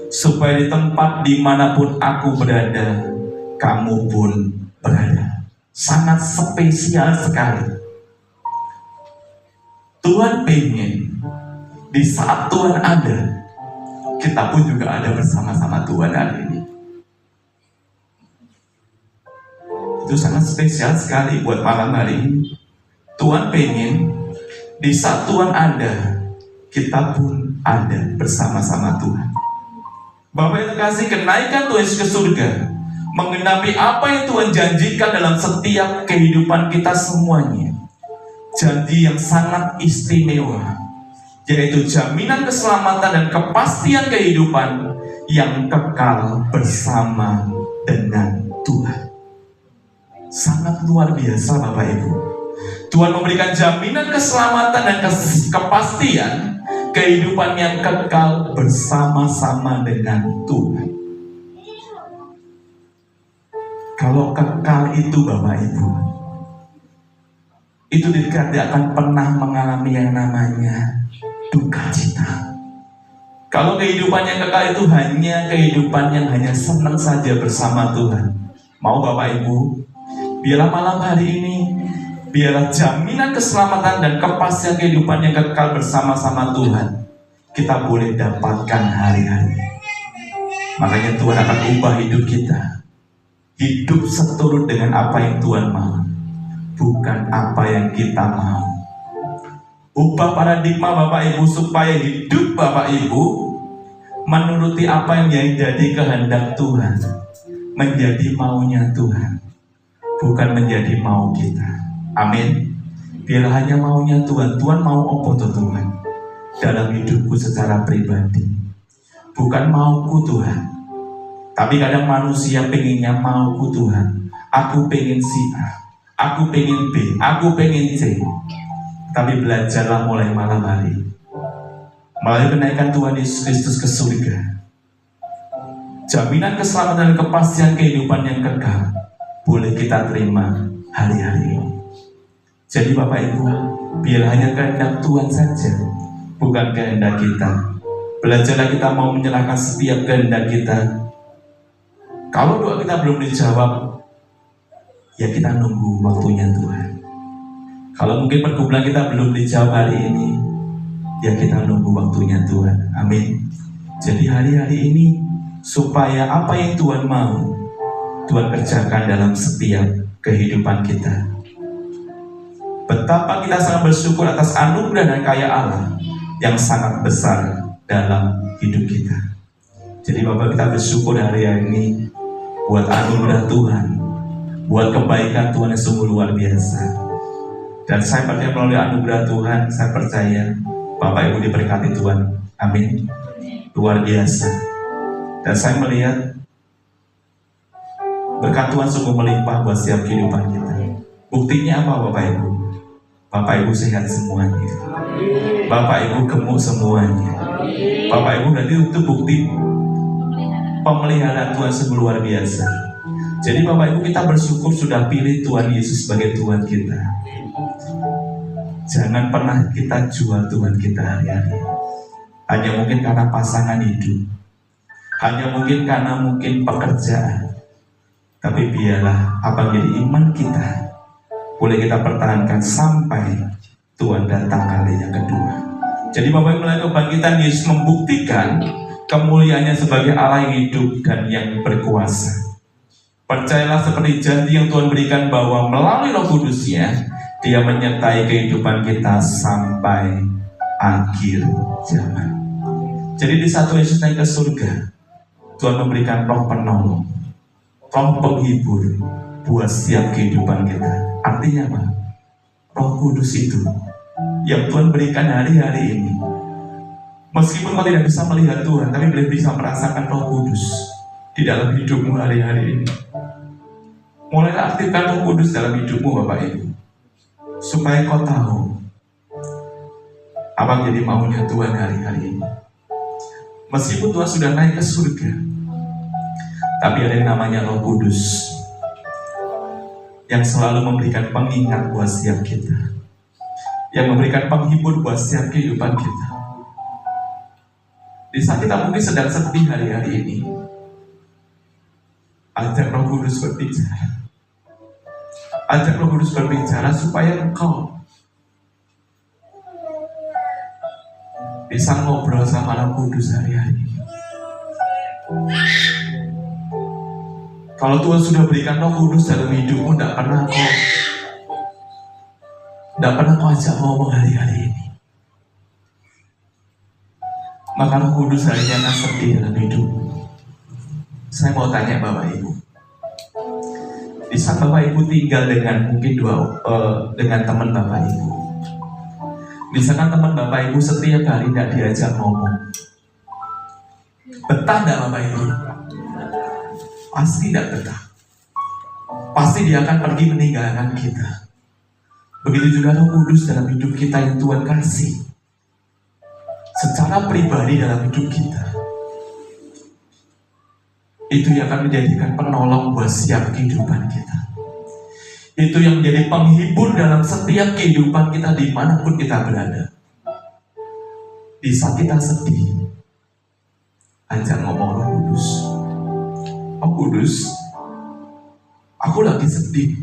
supaya di tempat dimanapun aku berada, kamu pun berada. Sangat spesial sekali. Tuhan pengen di saat Tuhan ada, kita pun juga ada bersama-sama Tuhan hari ini. Itu sangat spesial sekali buat malam hari ini. Tuhan pengen di saat Tuhan ada, kita pun ada bersama-sama Tuhan. Bapak yang terkasih, kenaikan Tuhan Yesus ke surga menggenapi apa yang Tuhan janjikan dalam setiap kehidupan kita semuanya. Janji yang sangat istimewa, yaitu jaminan keselamatan dan kepastian kehidupan yang kekal bersama dengan Tuhan. Sangat luar biasa Bapak Ibu. Tuhan memberikan jaminan keselamatan dan kepastian kehidupan yang kekal bersama-sama dengan Tuhan. Kalau kekal itu Bapak Ibu, itu tidak akan pernah mengalami yang namanya duka cita. Kalau kehidupan yang kekal itu hanya kehidupan yang hanya senang saja bersama Tuhan. Mau Bapak Ibu, biarlah malam hari ini, biarlah jaminan keselamatan dan kepastian kehidupan yang kekal bersama-sama Tuhan kita boleh dapatkan hari-hari. Makanya Tuhan akan ubah hidup kita, hidup seturut dengan apa yang Tuhan mau, bukan apa yang kita mau. Ubah paradigma Bapak Ibu supaya hidup Bapak Ibu menuruti apa yang jadi kehendak Tuhan, menjadi maunya Tuhan, bukan menjadi mau kita. Amin. Biarlah hanya maunya Tuhan. Tuhan mau apa tuh Tuhan dalam hidupku secara pribadi, bukan mauku Tuhan. Tapi kadang manusia pengennya mauku Tuhan. Aku pengen si A, aku pengen B, aku pengen C. Tapi belajarlah mulai malam hari, melalui kenaikan Tuhan Yesus Kristus ke surga, jaminan keselamatan dan kepastian kehidupan yang kekal boleh kita terima hari-hari ini. Jadi Bapak Ibu, biar hanya kehendak Tuhan saja, bukan kehendak kita. Belajarlah kita mau menyerahkan setiap kehendak kita. Kalau doa kita belum dijawab, ya kita nunggu waktunya Tuhan. Kalau mungkin pergumulan kita belum dijawab hari ini, ya kita nunggu waktunya Tuhan. Amin. Jadi hari-hari ini, supaya apa yang Tuhan mau, Tuhan kerjakan dalam setiap kehidupan kita. Betapa kita sangat bersyukur atas anugerah dan kaya Allah yang sangat besar dalam hidup kita. Jadi Bapak, kita bersyukur hari ini buat anugerah Tuhan, buat kebaikan Tuhan yang sungguh luar biasa. Dan saya percaya melalui anugerah Tuhan, saya percaya Bapak Ibu diberkati Tuhan. Amin. Luar biasa. Dan saya melihat berkat Tuhan sungguh melimpah buat setiap kehidupan kita. Buktinya apa Bapak Ibu? Bapak Ibu sehat semuanya. Bapak Ibu gemuk semuanya. Bapak Ibu berarti itu bukti pemeliharaan Tuhan sungguh luar biasa. Jadi Bapak Ibu, kita bersyukur sudah pilih Tuhan Yesus sebagai Tuhan kita. Jangan pernah kita jual Tuhan kita hari-hari. Hanya mungkin karena pasangan hidup, hanya mungkin karena mungkin pekerjaan. Tapi biarlah apa menjadi iman kita boleh kita pertahankan sampai Tuhan datang kali yang kedua. Jadi Bapak Ibu, melalui kebangkitan Yesus membuktikan kemuliaannya sebagai Allah yang hidup dan yang berkuasa. Percayalah seperti janji yang Tuhan berikan bahwa melalui Roh Kudus-Nya, Dia menyertai kehidupan kita sampai akhir zaman. Jadi di saat Yesus naik ke surga, Tuhan memberikan Roh penolong, Roh penghibur buat setiap kehidupan kita. Artinya apa? Roh Kudus itu yang Tuhan berikan hari-hari ini. Meskipun kau tidak bisa melihat Tuhan, tapi boleh bisa merasakan Roh Kudus di dalam hidupmu hari-hari ini. Mulailah aktifkan Roh Kudus dalam hidupmu Bapak Ibu, supaya kau tahu apa menjadi maunya Tuhan hari-hari ini. Meskipun Tuhan sudah naik ke surga, tapi ada yang namanya Roh Kudus yang selalu memberikan pengingat buat setiap kita, yang memberikan penghibur buat setiap kehidupan kita. Di saat kita mungkin sedang sedih hari-hari ini, ajak Roh Kudus berbicara. Ajak Roh Kudus berbicara supaya engkau bisa ngobrol sama Roh Kudus hari-hari ini. Kalau Tuhan sudah berikan Roh Kudus dalam hidupmu, tidak pernah kau ajak ngomong hari-hari ini, maka Roh Kudus hari ini akan sedih dalam hidupmu. Saya mau tanya Bapak Ibu, di saat Bapak Ibu tinggal dengan mungkin dengan teman Bapak Ibu, misalkan teman Bapak Ibu setiap hari tidak diajak ngomong, betah tidak Bapak Ibu? Pasti tidak betah. Pasti dia akan pergi meninggalkan kita. Begitu juga Roh Kudus dalam hidup kita yang Tuhan kasih secara pribadi dalam hidup kita. Itu yang akan menjadikan penolong buat setiap kehidupan kita. Itu yang menjadi penghibur dalam setiap kehidupan kita dimanapun kita berada. Di saat kita sedih, ajak ngomong Roh Kudus. Roh Kudus, aku lagi sedih.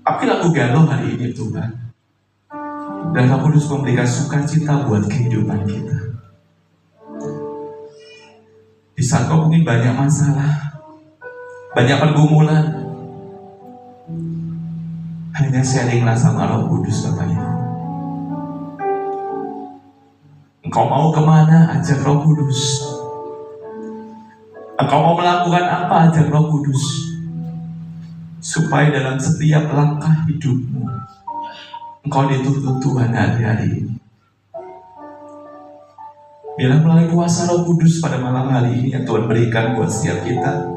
Aku lagi galau hari ini Tuhan. Dan Roh Kudus memberikan sukacita buat kehidupan kita. Di saat kau mungkin banyak masalah, banyak pergumulan, hanya sharinglah sama Roh Kudus Bapak Ibu. Engkau mau kemana? Ajak Roh Kudus. Engkau mau melakukan apa? Ajak Roh Kudus. Supaya dalam setiap langkah hidupmu, engkau dituntun Tuhan hari-hari ini. Bila melalui kuasa Roh Kudus pada malam hari ini yang Tuhan berikan buat setiap kita,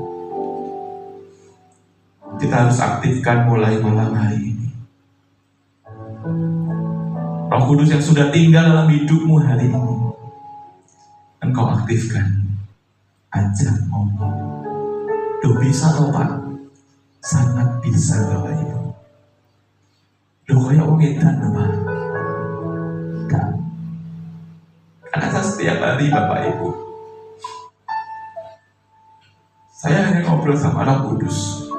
kita harus aktifkan mulai malam hari ini. Roh Kudus yang sudah tinggal dalam hidupmu hari ini, engkau aktifkan. Ajak ngomong. Duh bisa toh Pak? sangat bisa Bapak Ibu. Loh kayak wong edan lho Pak. Enggak. Karena saya setiap hari Bapak Ibu, saya hanya ngobrol sama Roh Kudus.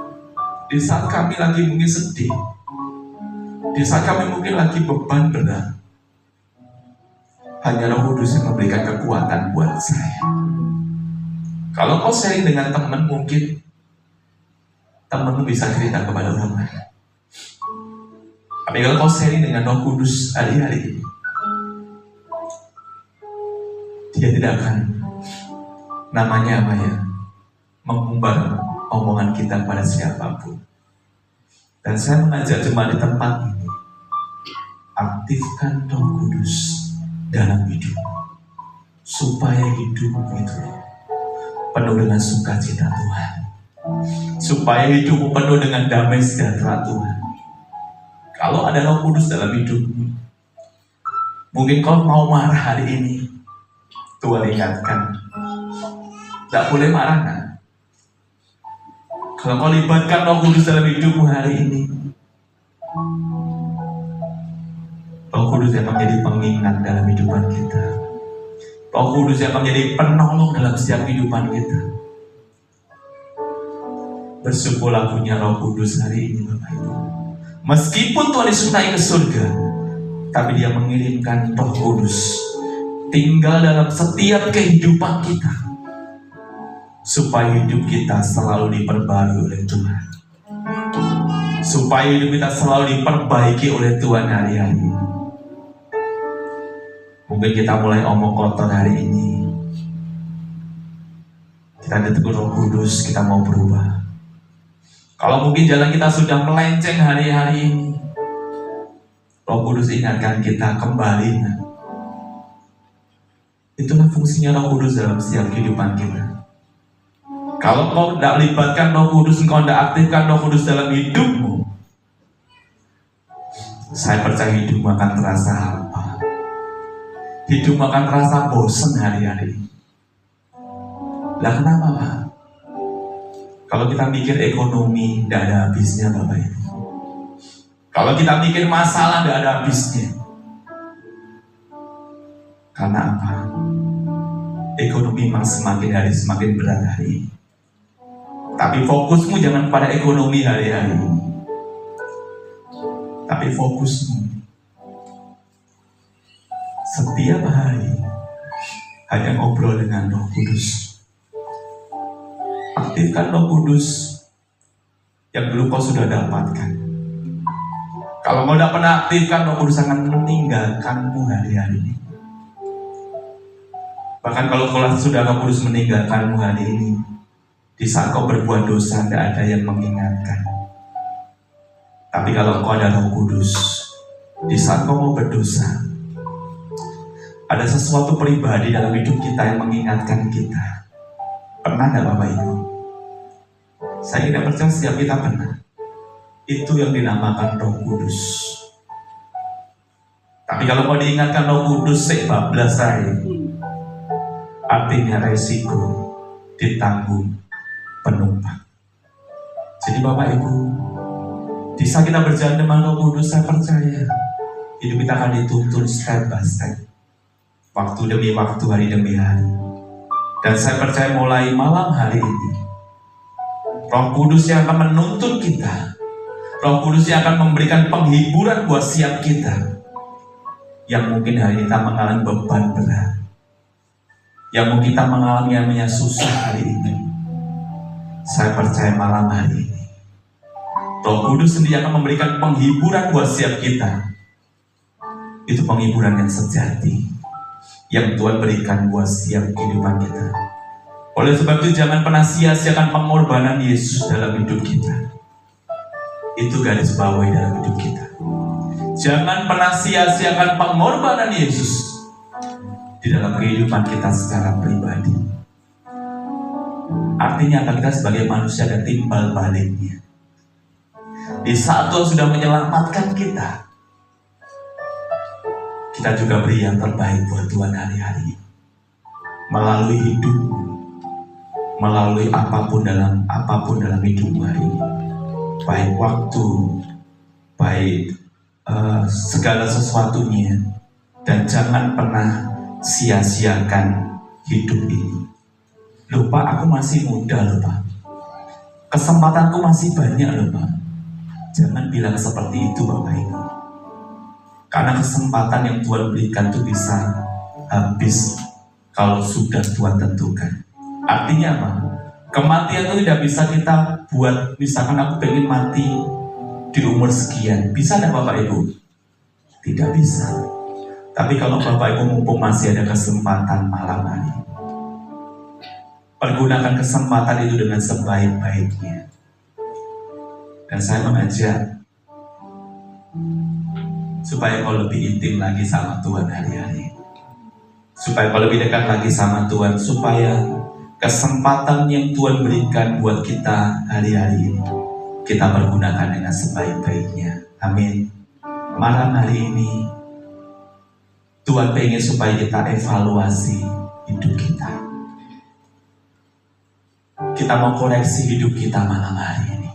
Di saat kami lagi mungkin sedih, di saat kami mungkin lagi beban berat, hanya Roh Kudus yang memberikan kekuatan buat saya. Kalau kau sharing dengan teman, mungkin temanmu bisa cerita kepada orang lain. Tapi kalau kau sharing dengan Roh Kudus hari-hari ini, dia tidak akan namanya apa ya, mengumbar omongan kita pada siapapun. Dan saya mengajak jemaat di tempat ini, aktifkan Roh Kudus dalam hidup, supaya hidupmu itu penuh dengan sukacita Tuhan, supaya hidupmu penuh dengan damai sejahtera Tuhan. Kalau ada Roh Kudus dalam hidupmu, mungkin kau mau marah hari ini, Tuhan ingatkan, tidak boleh marah kan? Kalau kau libatkan Roh Kudus dalam hidupmu hari ini, Roh Kudus yang menjadi pengingat dalam kehidupan kita. Roh Kudus yang menjadi penolong dalam setiap kehidupan kita. Bersyukurlah punya Roh Kudus hari ini Bapak Ibu. Meskipun Tuhan Yesus naik ke surga, tapi Dia mengirimkan Roh Kudus tinggal dalam setiap kehidupan kita, supaya hidup kita selalu diperbarui oleh Tuhan, supaya hidup kita selalu diperbaiki oleh Tuhan hari-hari ini. Mungkin kita mulai omong kotor hari ini, kita ditegur Roh Kudus, kita mau berubah. Kalau mungkin jalan kita sudah melenceng hari-hari ini, Roh Kudus ingatkan kita kembali. Itulah fungsinya Roh Kudus dalam setiap kehidupan kita. Kalau kau tidak libatkan Roh Kudus, kau tidak aktifkan Roh Kudus dalam hidupmu, saya percaya hidupmu akan terasa hampa. Hidupmu akan terasa bosan hari-hari. Lah kenapa Pak? Kalau kita mikir ekonomi, tidak ada habisnya Bapak Ibu. Kalau kita mikir masalah, tidak ada habisnya. Karena apa? Ekonomi memang semakin hari semakin berat hari ini. Tapi fokusmu jangan pada ekonomi hari-hari ini. Tapi fokusmu setiap hari hanya ngobrol dengan Roh Kudus. Aktifkan Roh Kudus yang dulu kau sudah dapatkan. Kalau kau tidak pernah aktifkan, Roh Kudus akan meninggalkanmu hari-hari ini. Bahkan kalau kau sudah Roh Kudus meninggalkanmu hari ini, di saat kau berbuat dosa, tidak ada yang mengingatkan. Tapi kalau kau ada Roh Kudus, di saat kau mau berdosa, ada sesuatu pribadi dalam hidup kita yang mengingatkan kita. Pernah tidak Bapak Ibu? Saya tidak percaya setiap kita pernah. Itu yang dinamakan Roh Kudus. Tapi kalau kau diingatkan Roh Kudus sebablas saya, artinya resiko ditanggung penumpang. Jadi Bapak Ibu, di saat kita berjalan dengan Roh Kudus, saya percaya hidup kita akan dituntun step by step, waktu demi waktu, hari demi hari. Dan saya percaya mulai malam hari ini, Roh Kudus yang akan menuntun kita, Roh Kudus yang akan memberikan penghiburan buat siap kita, yang mungkin hari ini kita mengalami beban berat, yang mungkin kita mengalami yang namanya susah hari ini. Saya percaya malam hari ini, Roh Kudus sendiri akan memberikan penghiburan buat siap kita. Itu penghiburan yang sejati, yang Tuhan berikan buat setiap kehidupan kita. Oleh sebab itu jangan pernah sia-siakan pengorbanan Yesus dalam hidup kita. Itu garis bawahi dalam hidup kita. Jangan pernah sia-siakan pengorbanan Yesus di dalam kehidupan kita secara pribadi. Artinya apa? Kita sebagai manusia ada timbal baliknya. Di saat Tuhan sudah menyelamatkan kita, kita juga beri yang terbaik buat Tuhan hari-hari. Melalui hidup, melalui apapun dalam hidupmu hari ini. baik waktu, baik segala sesuatunya, dan jangan pernah sia-siakan hidup ini. Loh Pak, aku masih muda loh Pak, kesempatanku masih banyak loh Pak. Jangan bilang seperti itu Bapak Ibu, karena kesempatan yang Tuhan berikan itu bisa habis kalau sudah Tuhan tentukan. Artinya apa? Kematian itu tidak bisa kita buat, misalkan aku pengen mati di umur sekian, bisa tidak Bapak Ibu? Tidak bisa. Tapi kalau Bapak Ibu mumpung masih ada kesempatan malam hari, pergunakan kesempatan itu dengan sebaik-baiknya. Dan saya mengajak supaya kau lebih intim lagi sama Tuhan hari-hari, supaya kau lebih dekat lagi sama Tuhan, supaya kesempatan yang Tuhan berikan buat kita hari-hari ini kita pergunakan dengan sebaik-baiknya. Amin. Malam hari ini Tuhan pengen supaya kita evaluasi hidup kita. Kita mau koreksi hidup kita malam hari ini.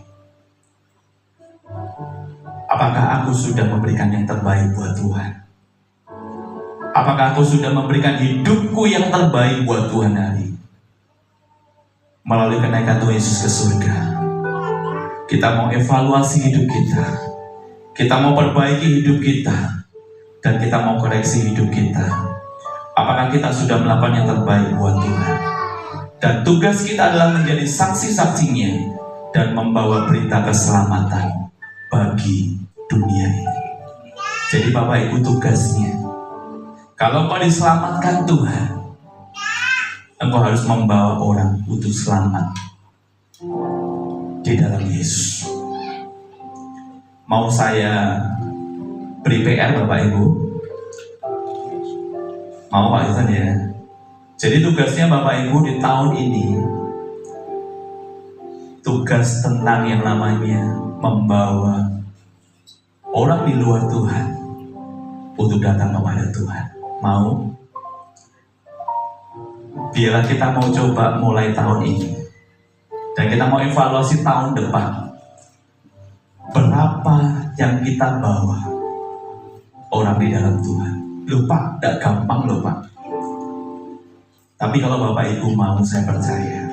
Apakah aku sudah memberikan yang terbaik buat Tuhan? Apakah aku sudah memberikan hidupku yang terbaik buat Tuhan hari ini? Melalui kenaikan Tuhan Yesus ke surga, kita mau evaluasi hidup kita. Kita mau perbaiki hidup kita. Dan kita mau koreksi hidup kita. Apakah kita sudah melakukan yang terbaik buat Tuhan? Dan tugas kita adalah menjadi saksi-saksinya dan membawa berita keselamatan bagi dunia ini. Jadi Bapak Ibu, tugasnya, kalau kau diselamatkan Tuhan, engkau harus membawa orang untuk selamat di dalam Yesus. Mau saya beri PR Bapak Ibu? Mau Pak Isan ya? Jadi tugasnya Bapak Ibu di tahun ini, tugas tentang yang namanya membawa orang di luar Tuhan untuk datang kepada Tuhan. Mau? Biarlah kita mau coba mulai tahun ini, dan kita mau evaluasi tahun depan. Berapa yang kita bawa orang di dalam Tuhan? Loh Pak, tidak gampang loh Pak. Tapi kalau Bapak Ibu mau, saya percaya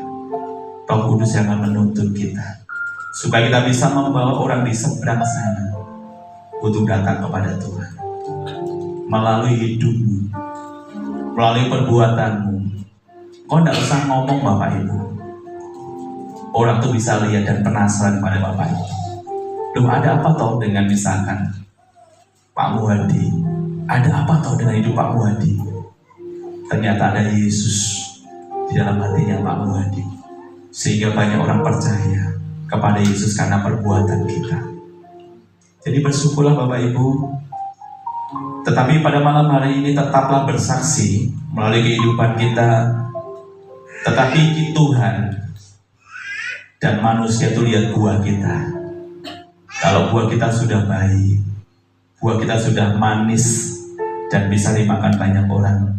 Roh Kudus yang akan menuntun kita, supaya kita bisa membawa orang di seberang sana untuk datang kepada Tuhan. Melalui hidupmu, melalui perbuatanmu. Kau tidak usah ngomong Bapak Ibu, orang tuh bisa lihat dan penasaran pada Bapak Ibu. Loh, ada apa toh dengan misalkan Pak Muhadi? Ada apa toh dengan hidup Pak Muhadi? Ternyata ada Yesus di dalam hatinya Pak Muhadi, sehingga banyak orang percaya kepada Yesus karena perbuatan kita. Jadi bersyukurlah Bapak Ibu. Tetapi pada malam hari ini tetaplah bersaksi melalui kehidupan kita. Tetapi Tuhan dan manusia itu lihat buah kita. Kalau buah kita sudah baik, buah kita sudah manis dan bisa dimakan banyak orang,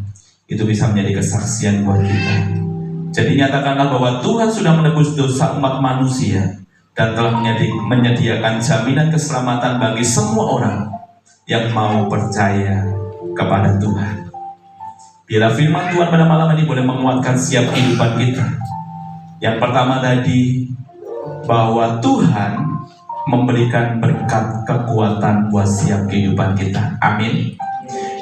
itu bisa menjadi kesaksian buat kita. Jadi nyatakanlah bahwa Tuhan sudah menebus dosa umat manusia dan telah menyediakan jaminan keselamatan bagi semua orang yang mau percaya kepada Tuhan. Biarlah firman Tuhan pada malam ini boleh menguatkan setiap kehidupan kita. Yang pertama tadi, bahwa Tuhan memberikan berkat kekuatan buat setiap kehidupan kita. Amin.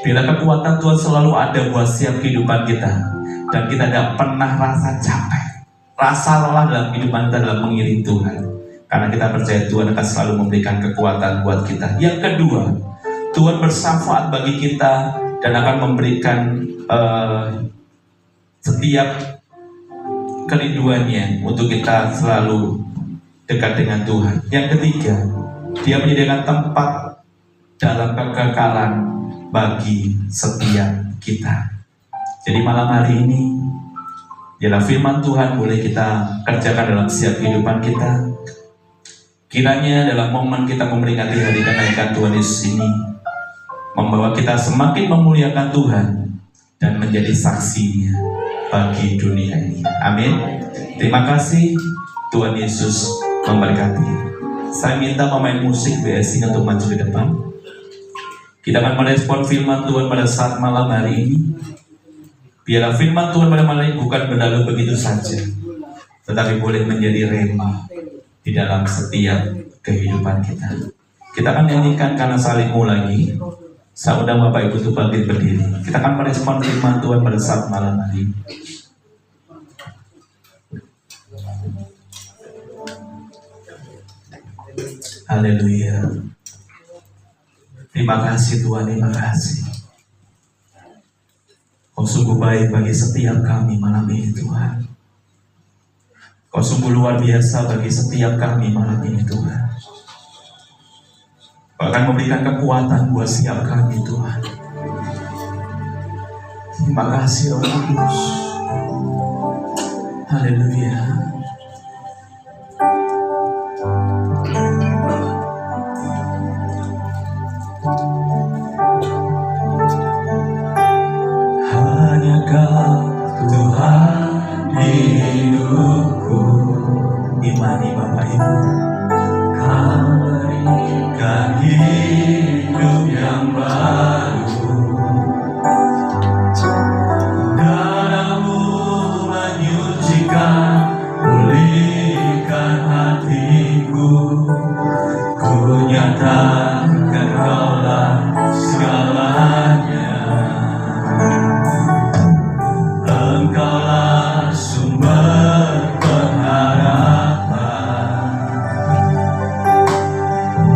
Bila kekuatan Tuhan selalu ada buat setiap kehidupan kita, dan kita tidak pernah rasa capek, rasa lelah dalam kehidupan kita dalam mengiring Tuhan, karena kita percaya Tuhan akan selalu memberikan kekuatan buat kita. Yang kedua, Tuhan bersyafaat bagi kita dan akan memberikan setiap kerinduannya untuk kita selalu dekat dengan Tuhan. Yang ketiga, Dia menyediakan tempat dalam kekekalan bagi setiap kita. Jadi malam hari ini, biarlah firman Tuhan boleh kita kerjakan dalam setiap kehidupan kita. Kiranya dalam momen kita memperingati hari kenaikan Tuhan Yesus ini, membawa kita semakin memuliakan Tuhan dan menjadi saksinya bagi dunia ini. Amin. Terima kasih. Tuhan Yesus memberkati. Saya minta pemain musik BSI untuk maju ke depan. Kita akan merespon firman Tuhan pada saat malam hari ini. Biarlah firman Tuhan pada malam ini bukan berlalu begitu saja, tetapi boleh menjadi rema di dalam setiap kehidupan kita. Kita akan nyanyikan Karena Salibmu lagi. Saya undang Bapak Ibu untuk bangkit berdiri. Kita akan merespon firman Tuhan pada saat malam hari ini. Haleluya. Terima kasih Tuhan, terima kasih. Kau sungguh baik bagi setiap kami malam ini Tuhan. Kau sungguh luar biasa bagi setiap kami malam ini Tuhan. Kau akan memberikan kekuatan buat setiap kami Tuhan. Terima kasih Roh Kudus. Haleluya. Hanya Kau Tuhan hidupku. Imani Bapak Ibu. Kau berikan hidup yang baru. Darah-Mu menyucikan, pulihkan hatiku. Ku nyatakan Kaulah segalanya. Engkaulah sumber pengharapan.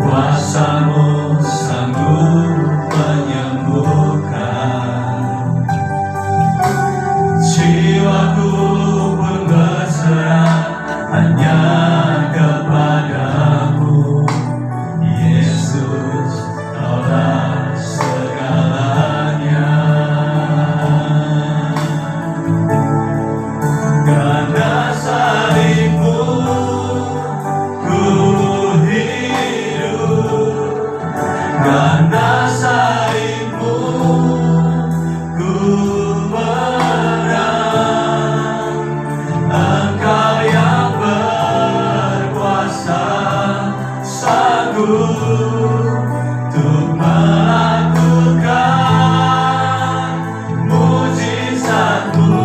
Kuasa-Mu sanggup menyembuhkan. Jiwaku pun berserah hanya kepadamu. Yesus, Kaulah segalanya. Karena salibmu ku hidup. Karena salibmu ku menang. Engkau yang berkuasa sanggup untuk melakukan mujizat-Mu.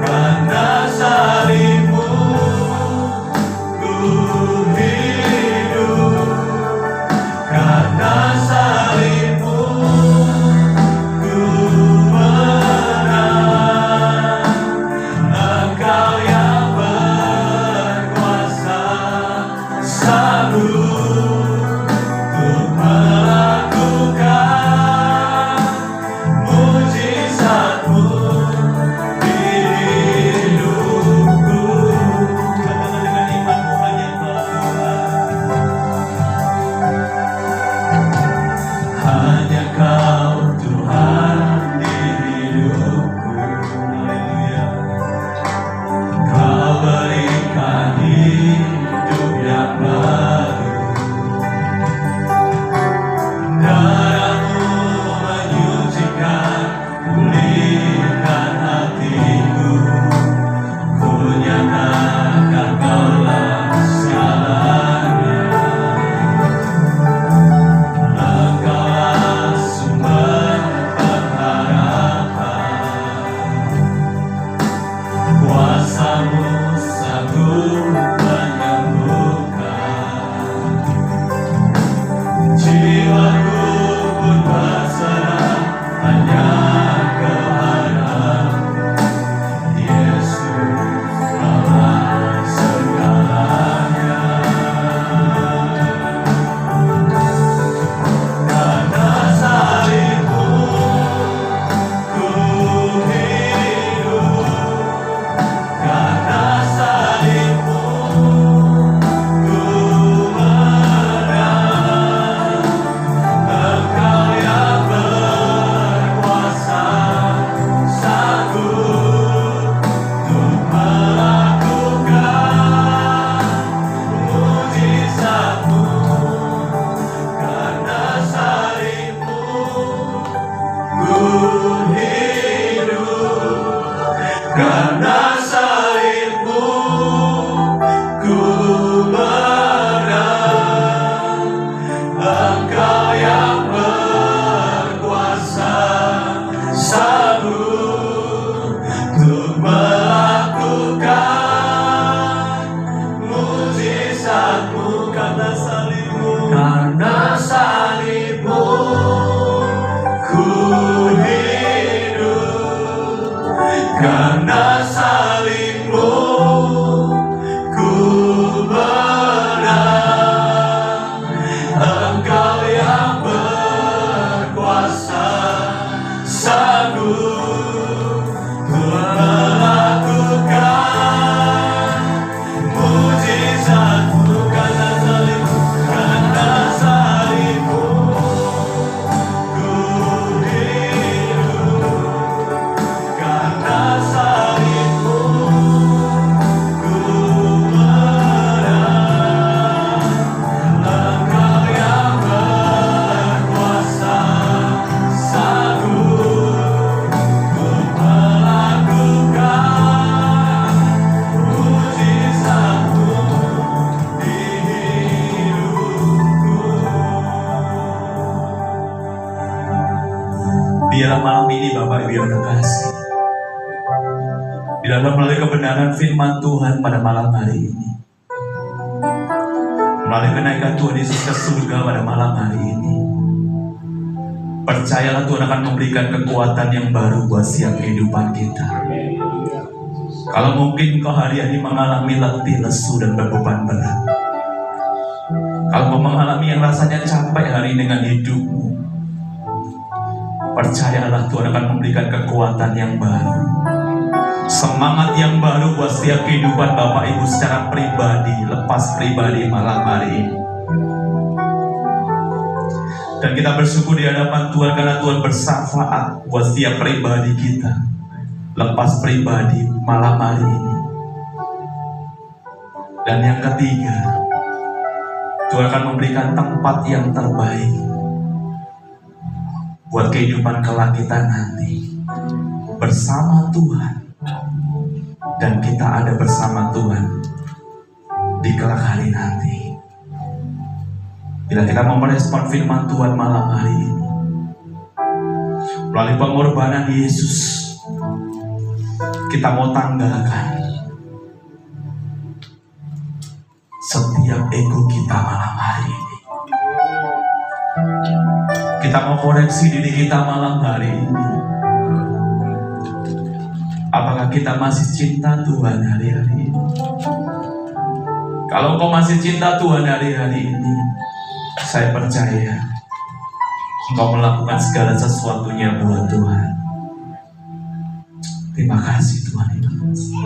Karena salibmu ku hidup. Karena salibmu ku menang. Engkau yang berkuasa sanggup untuk melakukan mujizat-Mu di hidupku. Katakan dengan imanmu, hanya Kau Tuhan. Hanya Kau Tuhan di hidupku. Haleluya. Kau berikan hidup yang baru. Darah-Mu menyucikan, pulihkan hatiku. Ku nyatakan Kaulah segalanya. Engkaulah sumber pengharapan. Kuasa-Mu sanggup menyembuhkan. Jiwaku pun berserah hanya kepadamu. Yesus, Kaulah segalanya. Karena salibmu ku hidup. Karena salibmu ku menang. Engkau yang berkuasa sanggup untuk melakukan mujizat-Mu. Karena salibmu ku hidup. Karena salibmu ku menang. karena salibmu ku menang. Engkau yang berkuasa, sanggup melakukan mujizatmu karena salibmu, karena salibmu ku hidup, karena salibmu ku menang. Engkau yang berkuasa, sanggup melakukan mujizatmu di hidupku. Biarlah malam ini Bapak Ibu yang terkasih, biarlah melalui kebenaran firman Tuhan pada malam hari ini, melalui kenaikan Tuhan Yesus ke surga pada malam hari ini, percayalah Tuhan akan memberikan kekuatan yang baru buat setiap kehidupan kita. Kalau mungkin kau hari ini mengalami letih, lesu, dan berbeban berat, kalau kau mengalami yang rasanya capek hari ini dengan hidupmu, percayalah Tuhan akan memberikan kekuatan yang baru, semangat yang baru buat setiap kehidupan Bapak Ibu secara pribadi, lepas pribadi malam hari ini. Dan kita bersyukur di hadapan Tuhan karena Tuhan bersyafaat buat setiap pribadi kita, lepas pribadi malam hari ini. Dan yang ketiga, Tuhan akan memberikan tempat yang terbaik buat kehidupan kelak kita nanti bersama Tuhan, dan kita ada bersama Tuhan di kelak hari nanti. Bila kita mau merespon firman Tuhan malam hari ini, melalui pengorbanan Yesus, kita mau tanggalkan setiap ego kita malam hari ini. Kita mau koreksi diri kita malam hari ini. Apakah kita masih cinta Tuhan hari-hari ini? Kalau kau masih cinta Tuhan hari-hari ini, saya percaya engkau melakukan segala sesuatunya buat Tuhan. Terima kasih Tuhan Yesus.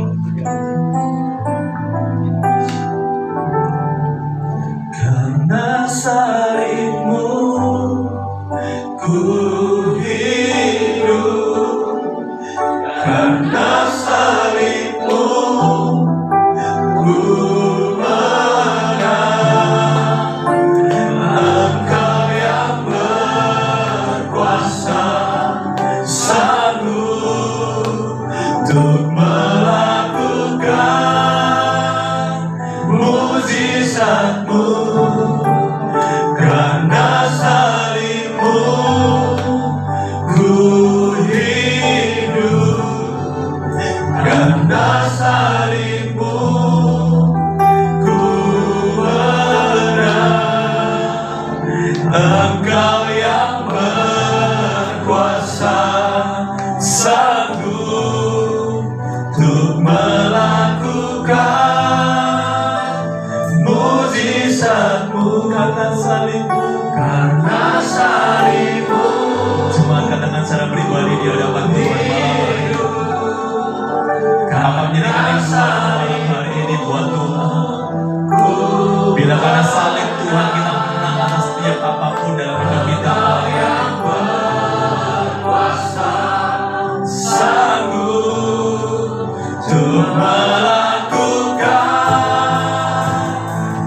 Karena salibmu ku hidup, karena salibmu ku menang. Engkau yang berkuasa, sanggup untuk melakukan mujizatmu. Karena salibmu ku hidup, karena salibmu ku menang. Engkau yang berkuasa, sanggup untuk melakukan mujizatmu. Karena salibmu, karena salibmu. Cuma katakan secara pribadi di hadapan Tuhan malam hari ini. Apa menjadi malam hari ini buat Tuhan? Bila karena salib Tuhan kita menang atas setiap apapun dalam hidup kita. Yang berkuasa, sanggup untuk melakukan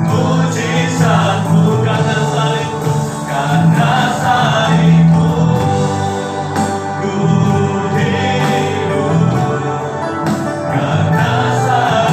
mujizatmu. Karena salibmu, karena salibmu ku hidup, karena salibmu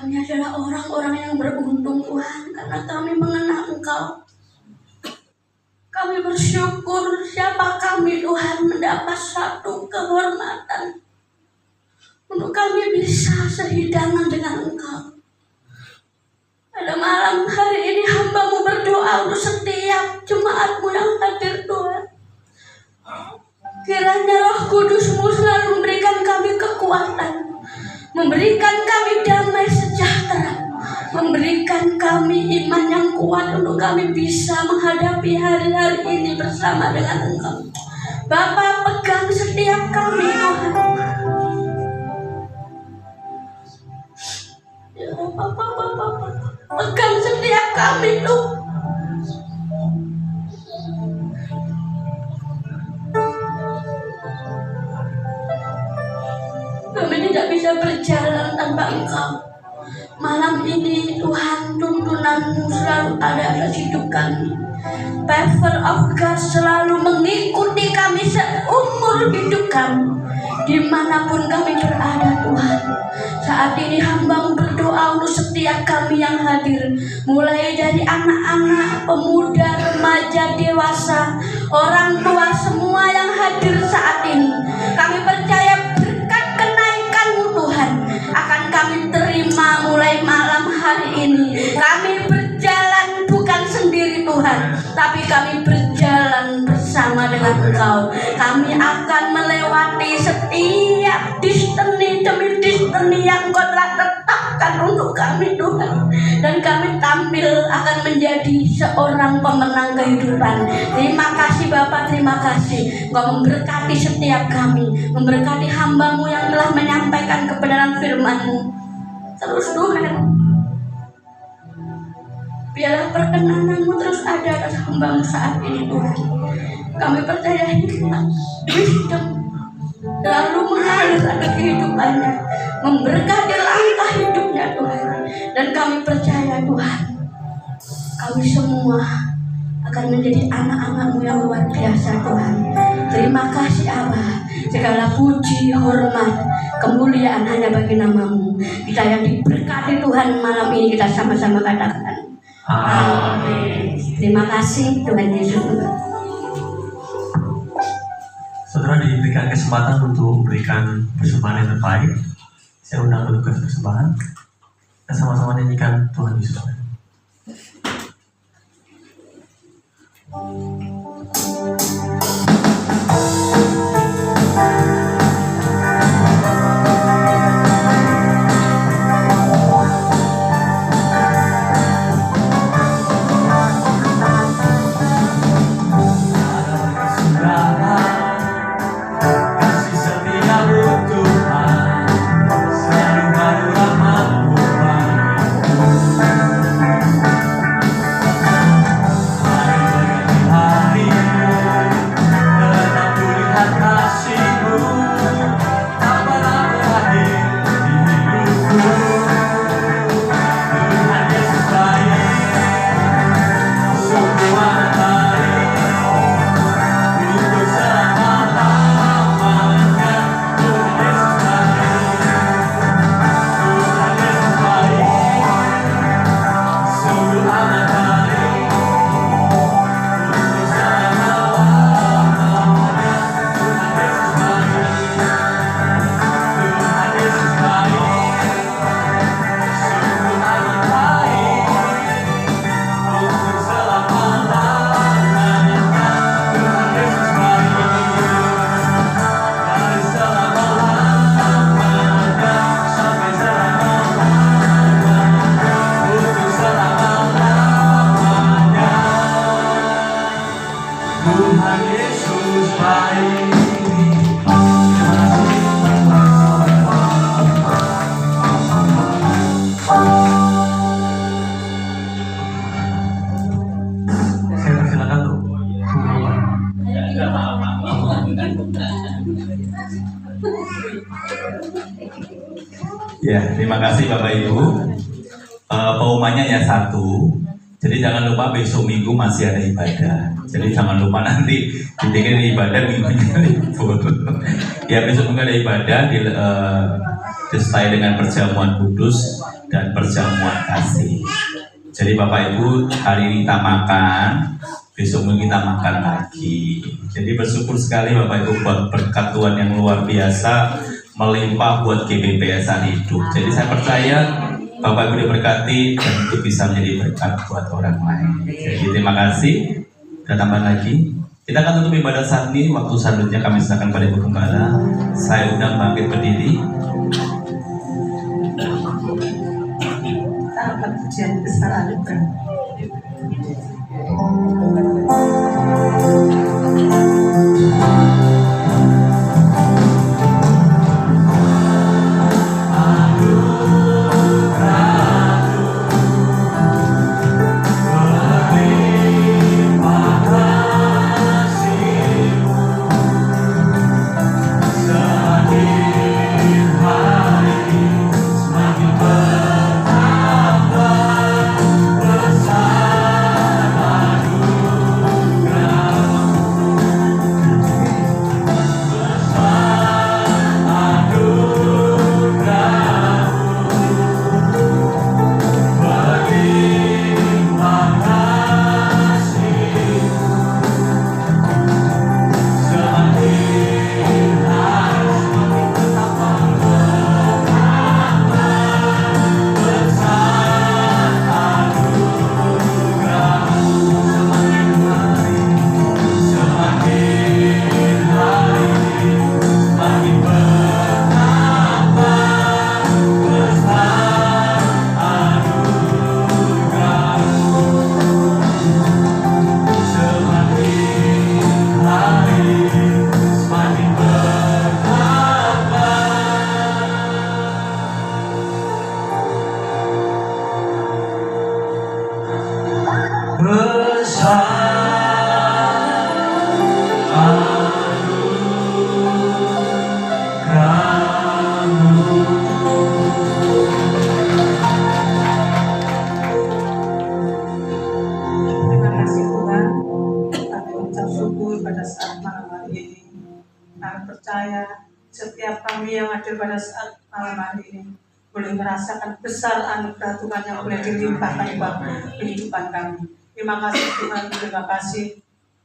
Kami adalah orang-orang yang beruntung Tuhan, karena kami mengenal Engkau. Kami bersyukur siapa kami Tuhan mendapat satu kehormatan untuk kami bisa sehidangan dengan Engkau. Pada malam hari ini hamba-Mu berdoa untuk setiap jemaat-Mu yang hadir Tuhan. Kiranya Roh Kudus-Mu selalu memberikan kami kekuatan, memberikan kami damai sejahtera, memberikan kami iman yang kuat untuk kami bisa menghadapi hari-hari ini bersama dengan Engkau. Bapa, pegang setiap kami Tuhan. Ya Bapa, pegang setiap kami Tuhan. Kami tidak bisa berjalan tanpa Engkau. Malam ini Tuhan, tuntunan-Mu selalu ada atas hidup kami. Favor of God selalu mengikuti kami seumur hidup kami, dimanapun kami berada Tuhan. Saat ini hamba-Mu berdoa untuk setiap kami yang hadir, mulai dari anak-anak, pemuda, remaja, dewasa, orang tua, semua yang hadir saat ini. Kami percaya berkat kenaikan-Mu Tuhan akan kami terima mulai malam hari ini. Kami berjalan bukan sendiri Tuhan, tapi kami berjalan bersama dengan Engkau. Kami akan melewati setiap destiny demi destiny yang Engkau telah tetapkan untuk kami Tuhan. Dan kami tampil akan menjadi seorang pemenang kehidupan. Terima kasih Bapa, terima kasih Engkau memberkati setiap kami, memberkati hamba-Mu yang telah menyampaikan kebenaran firman-Mu. Terus Tuhan, biarlah perkenanan-Mu terus ada atas hamba-Mu saat ini Tuhan. Kami percaya hikmat, wisdom lalu mengalir ada kehidupannya, memberkati langkah hidupnya Tuhan. Dan kami percaya Tuhan, kami semua akan menjadi anak-anak-Mu yang luar biasa Tuhan. Terima kasih Allah. Segala puji, hormat, kemuliaan hanya bagi nama-Mu. Kita yang diberkati Tuhan malam ini, kita sama-sama katakan amin. Terima kasih Tuhan Yesus. Saudara diberikan kesempatan untuk memberikan persembahan yang terbaik. Saya undang bertugas persembahan. Kita sama-sama nyanyikan Tuhan Yesus. Ya, terima kasih Bapak Ibu. Pengumumannya ya satu. Jadi jangan lupa besok minggu masih ada ibadah. Jadi jangan lupa nanti dipikir ibadah minggunya libur. Ya besok minggu ada ibadah disertai dengan perjamuan kudus dan perjamuan kasih. Jadi Bapak Ibu, hari ini kita makan, besok kita makan lagi. Jadi bersyukur sekali Bapak Ibu buat berkat Tuhan yang luar biasa melimpah buat GBPSan hidup. Jadi saya percaya Bapak Ibu diberkati dan itu bisa menjadi berkat buat orang lain. Jadi terima kasih. Kita tambah lagi. Kita akan tutup ibadah saat ini. Waktu selanjutnya kami serahkan pada Ibu Gembala. Saya undang bangkit berdiri. Kita akan pujian besar anugerah. Terima kasih Tuhan, kami ucap syukur pada saat malam hari ini. Kami percaya setiap kami yang hadir pada saat malam hari ini boleh merasakan besar anugerah Tuhan yang boleh dilimpahkan buat kehidupan kami. Terima kasih Tuhan, terima kasih.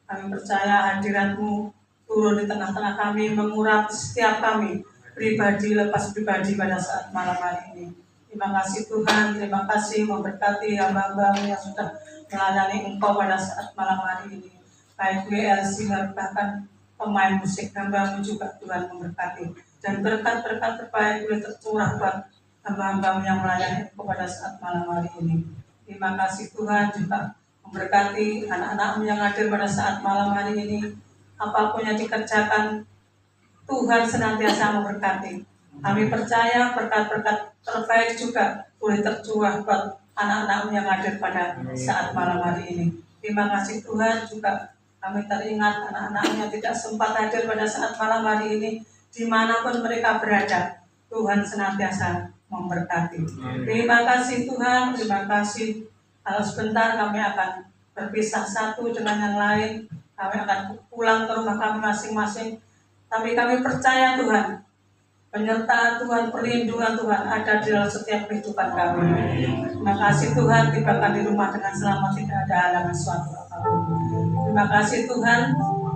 Kami percaya hadirat-Mu turun di tengah-tengah kami, mengurapi setiap kami, pribadi lepas pribadi pada saat malam hari ini. Terima kasih Tuhan, terima kasih memberkati hamba-hamba yang sudah melayani Engkau pada saat malam hari ini. Baik WL Singer, bahkan pemain musik hamba-Mu juga Tuhan memberkati. Dan berkat-berkat terbaik boleh tercurah buat hamba-hamba yang melayani Engkau pada saat malam hari ini. Terima kasih Tuhan juga memberkati anak-anak-Mu yang hadir pada saat malam hari ini. Apapun yang dikerjakan, Tuhan senantiasa memberkati. Kami percaya berkat-berkat terbaik juga boleh tercurah buat anak-anak-Mu yang hadir pada saat malam hari ini. Terima kasih Tuhan juga kami teringat anak-anak-Mu yang tidak sempat hadir pada saat malam hari ini. Dimanapun mereka berada, Tuhan senantiasa memberkati. Terima kasih Tuhan, terima kasih. Kalau sebentar kami akan berpisah satu dengan yang lain. Kami akan pulang ke rumah kami masing-masing. Tapi kami percaya Tuhan, penyertaan Tuhan, perlindungan Tuhan ada di dalam setiap kehidupan kami. Terima kasih Tuhan, tibakan di rumah dengan selamat, tidak ada halangan suatu apapun. Terima kasih Tuhan,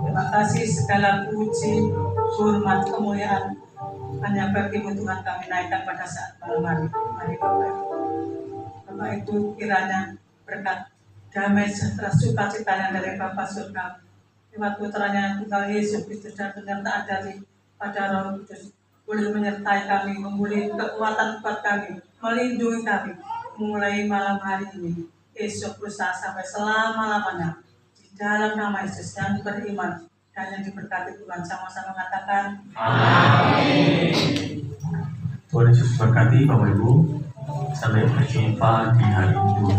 terima kasih segala puji, hormat, kemuliaan hanya bagi-Mu Tuhan kami naikkan pada saat malam hari. Mari Bapak Ibu kiranya berkat damai sejahtera sukacita yang dari Bapa surga lewat putranya Tunggal Yesus Kristus dan penyertaan dari pada Roh Kudus boleh menyertai kami, memberi kekuatan buat kami, melindungi kami mulai malam hari ini, esok lusa sampai selama-lamanya di dalam nama Yesus yang beriman dan yang diberkati Tuhan. Sama-sama mengatakan Amin. Tuhan Yesus berkati Bapak Ibu. Sampai berjumpa di hari Minggu.